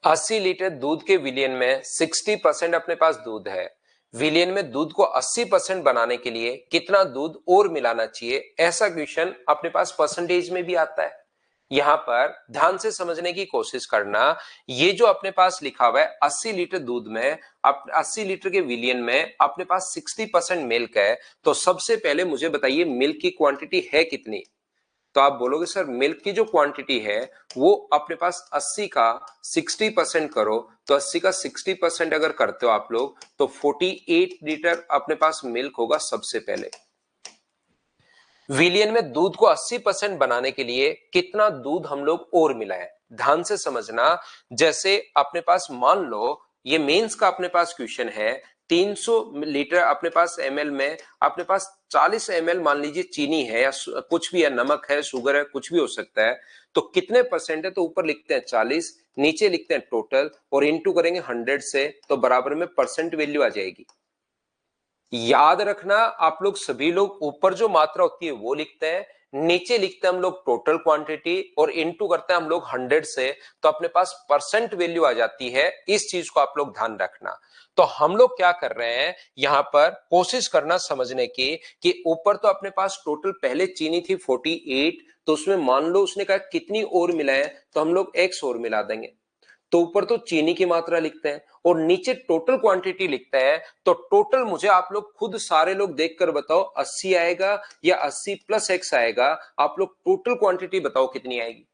अस्सी लीटर दूध के विलियन में 60% अपने पास दूध है। विलियन में दूध को 80% बनाने के लिए कितना दूध और मिलाना चाहिए, ऐसा क्वेश्चन अपने पास परसेंटेज में भी आता है। यहां पर ध्यान से समझने की कोशिश करना। ये जो अपने पास लिखा हुआ है 80 लीटर दूध में, 80 लीटर के विलियन में अपने पास 60% मिल्क है, तो सबसे पहले मुझे बताइए मिल्क की क्वांटिटी है कितनी। तो आप बोलोगे सर मिल्क की जो क्वांटिटी है वो अपने पास 80 का 60% करो, तो 80 का 60% अगर करते हो आप लोग तो 48 लीटर अपने पास मिल्क होगा सबसे पहले। विलियन में दूध को 80% बनाने के लिए कितना दूध हम लोग और मिलाएं, ध्यान से समझना। जैसे अपने पास मान लो ये मेंस का अपने पास क्वेश्चन है 300 लीटर अपने पास ml में अपने पास 40 ml मान लीजिए चीनी है या कुछ भी है, नमक है, शुगर है, कुछ भी हो सकता है, तो कितने परसेंट है? तो ऊपर लिखते हैं 40, नीचे लिखते हैं टोटल और इनटू करेंगे 100 से, तो बराबर में परसेंट वैल्यू आ जाएगी। याद रखना आप लोग सभी लोग ऊपर जो मात्रा होती है वो लिखते हैं, नीचे लिखते हैं हम लोग टोटल क्वांटिटी और इनटू करते हैं हम लोग 100 से, तो अपने पास परसेंट वैल्यू आ जाती है। इस चीज को आप लोग ध्यान रखना। तो हम लोग क्या कर रहे हैं यहां पर, कोशिश करना समझने की कि ऊपर तो अपने पास टोटल पहले चीनी थी 48, तो उसमें मान लो उसने कहा कितनी और मिलाएं, तो हम लोग x और मिला देंगे। तो ऊपर तो चीनी की मात्रा लिखते हैं और नीचे टोटल क्वांटिटी लिखते हैं। तो टोटल मुझे आप लोग खुद सारे लोग देखकर बताओ 80 आएगा या 80 प्लस x आएगा? आप लोग टोटल क्वांटिटी बताओ कितनी आएगी।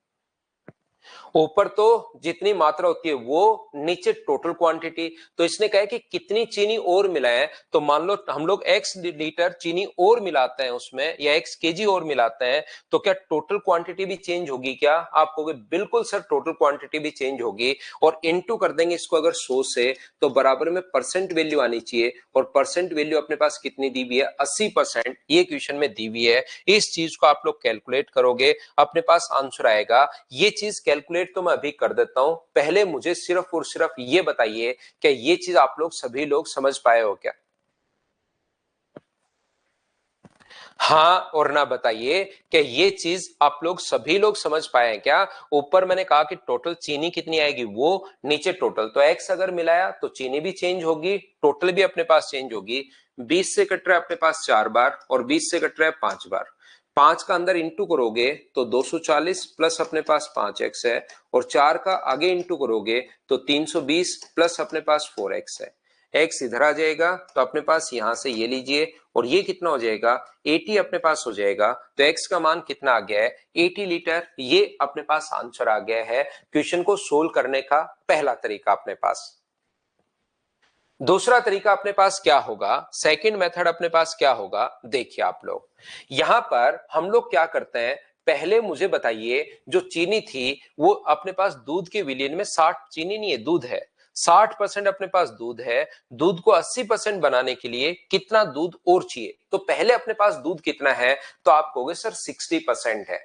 ऊपर तो जितनी मात्रा होती है वो, नीचे टोटल क्वांटिटी। तो इसने कहा है कि कितनी चीनी और मिलाएं, तो मान लो हम लोग x लीटर चीनी और मिलाते हैं उसमें या x केजी और मिलाते हैं, तो क्या टोटल क्वांटिटी भी चेंज होगी क्या? आप कहोगे बिल्कुल सर टोटल क्वांटिटी भी चेंज होगी, और इनटू कर देंगे इसको अगर 100 से, तो बराबर में परसेंट वैल्यू आनी चाहिए, और परसेंट वैल्यू अपने पास कितनी दी हुई है? 80%। ये क्वेश्चन में दी हुई है। इस चीज को आप लोग कैलकुलेट करोगे, अपने पास आंसर आएगा। ये चीज कैलकुलेट तो मैं अभी कर देता हूं, पहले मुझे सिर्फ और सिर्फ ये बताइए कि ये चीज आप लोग सभी लोग समझ पाए हो क्या? हाँ और ना बताइए कि ये चीज आप लोग सभी लोग समझ पाए हैं क्या? ऊपर मैंने कहा कि टोटल चीनी कितनी आएगी वो, नीचे टोटल, तो एक्स अगर मिलाया तो चीनी भी चेंज होगी, टोटल भी अपने पास चेंज होगी। 20 से कट रहा है अपने पास 4 बार और 20 से कट रहा है 5 बार। 5 का अंदर इंटू करोगे तो 240 प्लस अपने पास 5x है, और 4 का आगे इंटू करोगे तो 320 प्लस अपने पास 4x है। x इधर आ जाएगा तो अपने पास यहां से ये लीजिए, और ये कितना हो जाएगा? 80 अपने पास हो जाएगा। तो x का मान कितना आ गया है? 80 लीटर। ये अपने पास आंसर आ गया है क्वेश्चन को सोल्व करने का पहला तरीका अपने पास। दूसरा तरीका अपने पास क्या होगा, सेकंड मेथड अपने पास क्या होगा? देखिए आप लोग, यहां पर हम लोग क्या करते हैं, पहले मुझे बताइए जो चीनी थी वो अपने पास दूध के विलयन में 60, चीनी नहीं है दूध है, 60% अपने पास दूध है। दूध को 80% बनाने के लिए कितना दूध और चाहिए? तो पहले अपने पास दूध कितना है? तो आप कहोगे सर 60% है।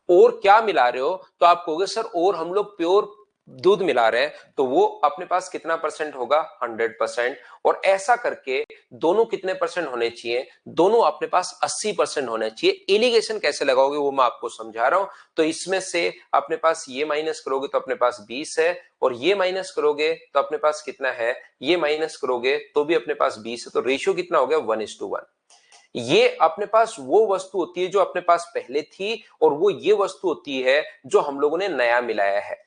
और क्या मिला रहे हो? तो आप कहोगे सर और हम लोग प्योर दूध मिला रहे हैं, तो वो अपने पास कितना परसेंट होगा? 100%। और ऐसा करके दोनों कितने परसेंट होने चाहिए? दोनों अपने पास 80% होने चाहिए। एलिगेशन कैसे लगाओगे वो मैं आपको समझा रहा हूं। तो इसमें से अपने पास ये माइनस करोगे तो अपने पास 20 है, और ये माइनस करोगे तो अपने पास कितना है? ये माइनस करोगे तो भी अपने पास 20 है। तो रेशियो कितना हो गया? 1:1। ये अपने पास वो वस्तु होती है जो अपने पास पहले थी, और वो ये वस्तु होती है जो हम लोगों ने नया मिलाया है।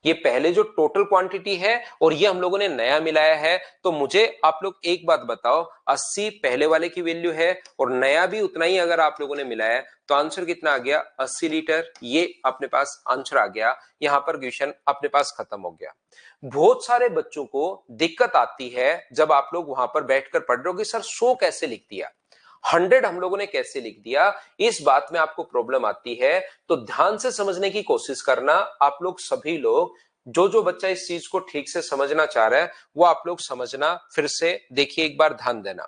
ये पहले जो टोटल क्वांटिटी है और ये हम लोगों ने नया मिलाया है। तो मुझे आप लोग एक बात बताओ, 80 पहले वाले की वैल्यू है और नया भी उतना ही अगर आप लोगों ने मिलाया है, तो आंसर कितना आ गया? 80 लीटर। ये अपने पास आंसर आ गया। यहां पर क्वेश्चन अपने पास खत्म हो गया। बहुत सारे बच्चों को दिक्कत आती है जब आप लोग वहां पर बैठकर पढ़ रहे हो कि सर 100 कैसे लिख दिया, 100 हम लोगों ने कैसे लिख दिया, इस बात में आपको प्रॉब्लम आती है। तो ध्यान से समझने की कोशिश करना आप लोग सभी लोग। जो जो बच्चा इस चीज को ठीक से समझना चाह रहा है वो आप लोग समझना, फिर से देखिए, एक बार ध्यान देना।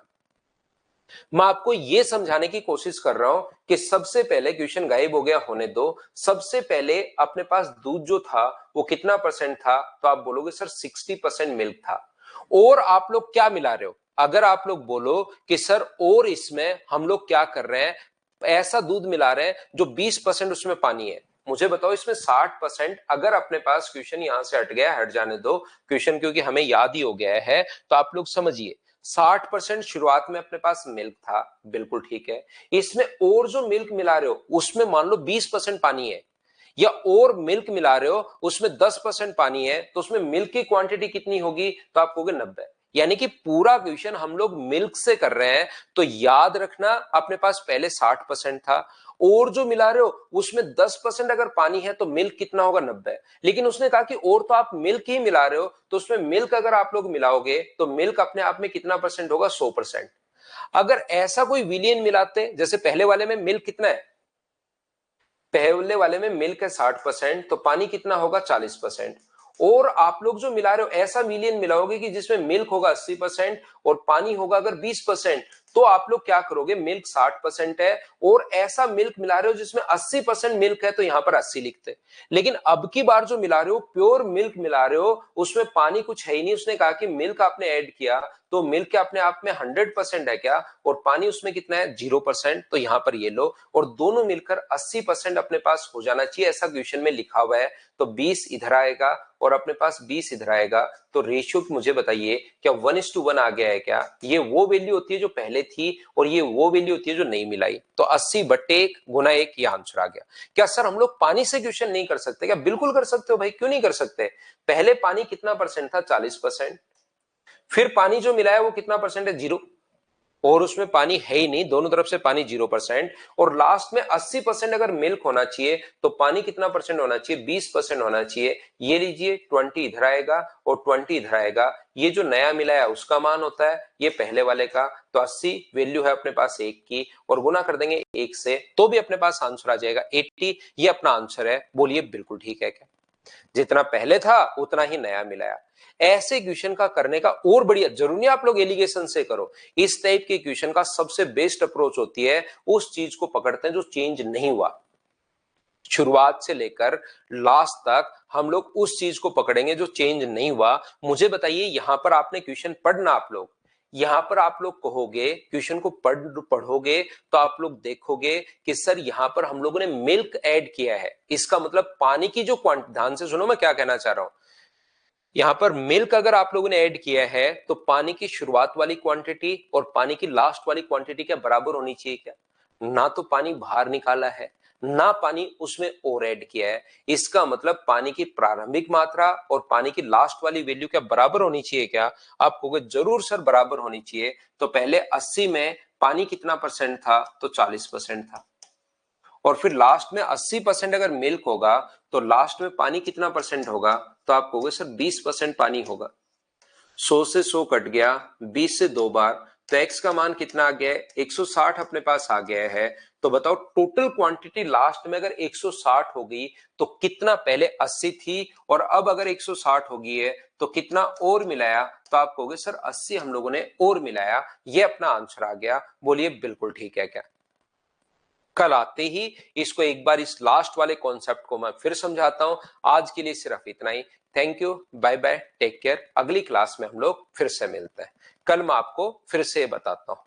मैं आपको यह समझाने की कोशिश कर रहा हूं कि सबसे पहले, क्वेश्चन गायब हो गया होने दो, सबसे पहले अपने पास दूध जो था वो कितना परसेंट था? तो आप बोलोगे सर 60% मिल्क था। और आप लोग क्या मिला रहे हो? अगर आप लोग बोलो कि सर और इसमें हम लोग क्या कर रहे हैं, ऐसा दूध मिला रहे हैं जो 20% उसमें पानी है, मुझे बताओ इसमें 60%। अगर अपने पास क्वेश्चन यहां से हट गया, हट जाने दो क्वेश्चन, क्योंकि हमें याद ही हो गया है, तो आप लोग समझिए 60% शुरुआत में अपने पास मिल्क था, बिल्कुल ठीक है। इसमें और जो मिल्क मिला रहे हो उसमें मान लो 20% पानी है, या और मिल्क मिला रहे हो उसमें 10% पानी है, तो उसमें मिल्क की क्वांटिटी कितनी होगी? तो आप कहोगे 90। यानी कि पूरा क्वेश्चन हम लोग मिल्क से कर रहे हैं। तो याद रखना अपने पास पहले 60% था, और जो मिला रहे हो उसमें 10% अगर पानी है तो मिल्क कितना होगा? 90। लेकिन उसने कहा कि और तो आप मिल्क ही मिला रहे हो, तो उसमें मिल्क अगर आप लोग मिलाओगे तो मिल्क अपने आप में कितना परसेंट होगा? 100%। अगर ऐसा कोई विलियन मिलाते, जैसे पहले वाले में मिल्क कितना है? पहले वाले में मिल्क है 60%, तो पानी कितना होगा? 40%। और आप लोग जो मिला रहे हो ऐसा मिलियन मिलाओगे कि जिसमें मिल्क होगा 80% और पानी होगा अगर 20%, तो आप लोग क्या करोगे, मिल्क 60% है और ऐसा मिल्क मिला रहे हो जिसमें 80% मिल्क है तो यहां पर 80 लिखते। लेकिन अब की बार जो मिला रहे हो प्योर मिल्क मिला रहे हो, उसमें पानी कुछ है ही नहीं। उसने कहा कि मिल्क आपने ऐड किया तो मिल्क क्या अपने आप में 100% है क्या, और पानी उसमें कितना है 0%, तो यहां पर ये लो और दोनों मिलकर 80% अपने पास हो जाना चाहिए, ऐसा क्वेश्चन में लिखा हुआ है। तो 20 इधर आएगा और अपने पास 20 इधर आएगा, तो रेशियो मुझे बताइए क्या 1:1 आ गया है क्या? ये वो वैल्यू होती है जो पहले थी और ये वो वैल्यू होती है जो नहीं मिलाई। तो 80/1 गुना 1 ये आंसर आ गया। क्या सर हम लोग पानी से क्वेश्चन नहीं कर सकते क्या? बिल्कुल कर सकते हो भाई, क्यों नहीं कर सकते। पहले पानी कितना परसेंट था, 40%। फिर पानी जो मिला है वो कितना परसेंट है, 0, और उसमें पानी है ही नहीं, दोनों तरफ से पानी 0%। और लास्ट में 80% अगर मिल्क होना चाहिए तो पानी कितना परसेंट होना चाहिए, 20% होना चाहिए। ये लीजिए 20 इधर आएगा और 20 इधर आएगा, ये जो नया मिला है उसका मान होता है, ये पहले वाले का। तो 80 वैल्यू है अपने पास 1 की, और गुना कर देंगे 1 से तो भी अपने पास आंसर आ जाएगा 80। ये अपना आंसर है, बोलिए बिल्कुल ठीक है क्या? जितना पहले था उतना ही नया मिलाया। ऐसे क्वेश्चन का करने का और बढ़िया, जरूरी नहीं आप लोग एलिगेशन से करो। इस टाइप के क्वेश्चन का सबसे बेस्ट अप्रोच होती है उस चीज को पकड़ते हैं जो चेंज नहीं हुआ, शुरुआत से लेकर लास्ट तक हम लोग उस चीज को पकड़ेंगे जो चेंज नहीं हुआ। मुझे बताइए यहां पर आपने क्वेश्चन पढ़ना, आप लोग यहां पर आप लोग कहोगे क्वेश्चन को पढ़ोगे तो आप लोग देखोगे कि सर यहां पर हम लोगों ने मिल्क ऐड किया है, इसका मतलब पानी की जो क्वांटिटी, ध्यान से सुनो मैं क्या कहना चाह रहा हूं। यहां पर मिल्क अगर आप लोगों ने ऐड किया है तो पानी की शुरुआत वाली क्वांटिटी और पानी की लास्ट वाली क्वांटिटी क्या बराबर होनी चाहिए क्या? ना तो पानी बाहर निकाला है, ना पानी उसमें और ऐड किया है। इसका मतलब पानी की प्रारंभिक मात्रा और पानी की लास्ट वाली वैल्यू क्या बराबर होनी चाहिए क्या? आप कहोगे जरूर सर बराबर होनी चाहिए। तो पहले 80 में पानी कितना परसेंट था, तो 40% था। और फिर लास्ट में 80% अगर मिल्क होगा तो लास्ट में पानी कितना परसेंट होगा, तो आप कहोगे सर 20% पानी होगा। 100 से 100 कट गया, 20 से 2 बार, तो x का मान कितना आ गया है, 160 अपने पास आ गया है। तो बताओ टोटल क्वांटिटी लास्ट में अगर 160 हो गई तो कितना पहले 80 थी और अब अगर 160 हो गई है तो कितना और मिलाया, तो आप कहोगे सर 80 हम लोगों ने और मिलाया। ये अपना आंसर आ गया, बोलिए बिल्कुल ठीक है क्या? कल आते ही इसको एक बार इस लास्ट वाले कॉन्सेप्ट को मैं फिर समझाता हूं। आज के लिए सिर्फ इतना ही। Thank you, bye bye, take care. अगली क्लास में हम लोग फिर से मिलते हैं। कल मैं आपको फिर से बताता हूं।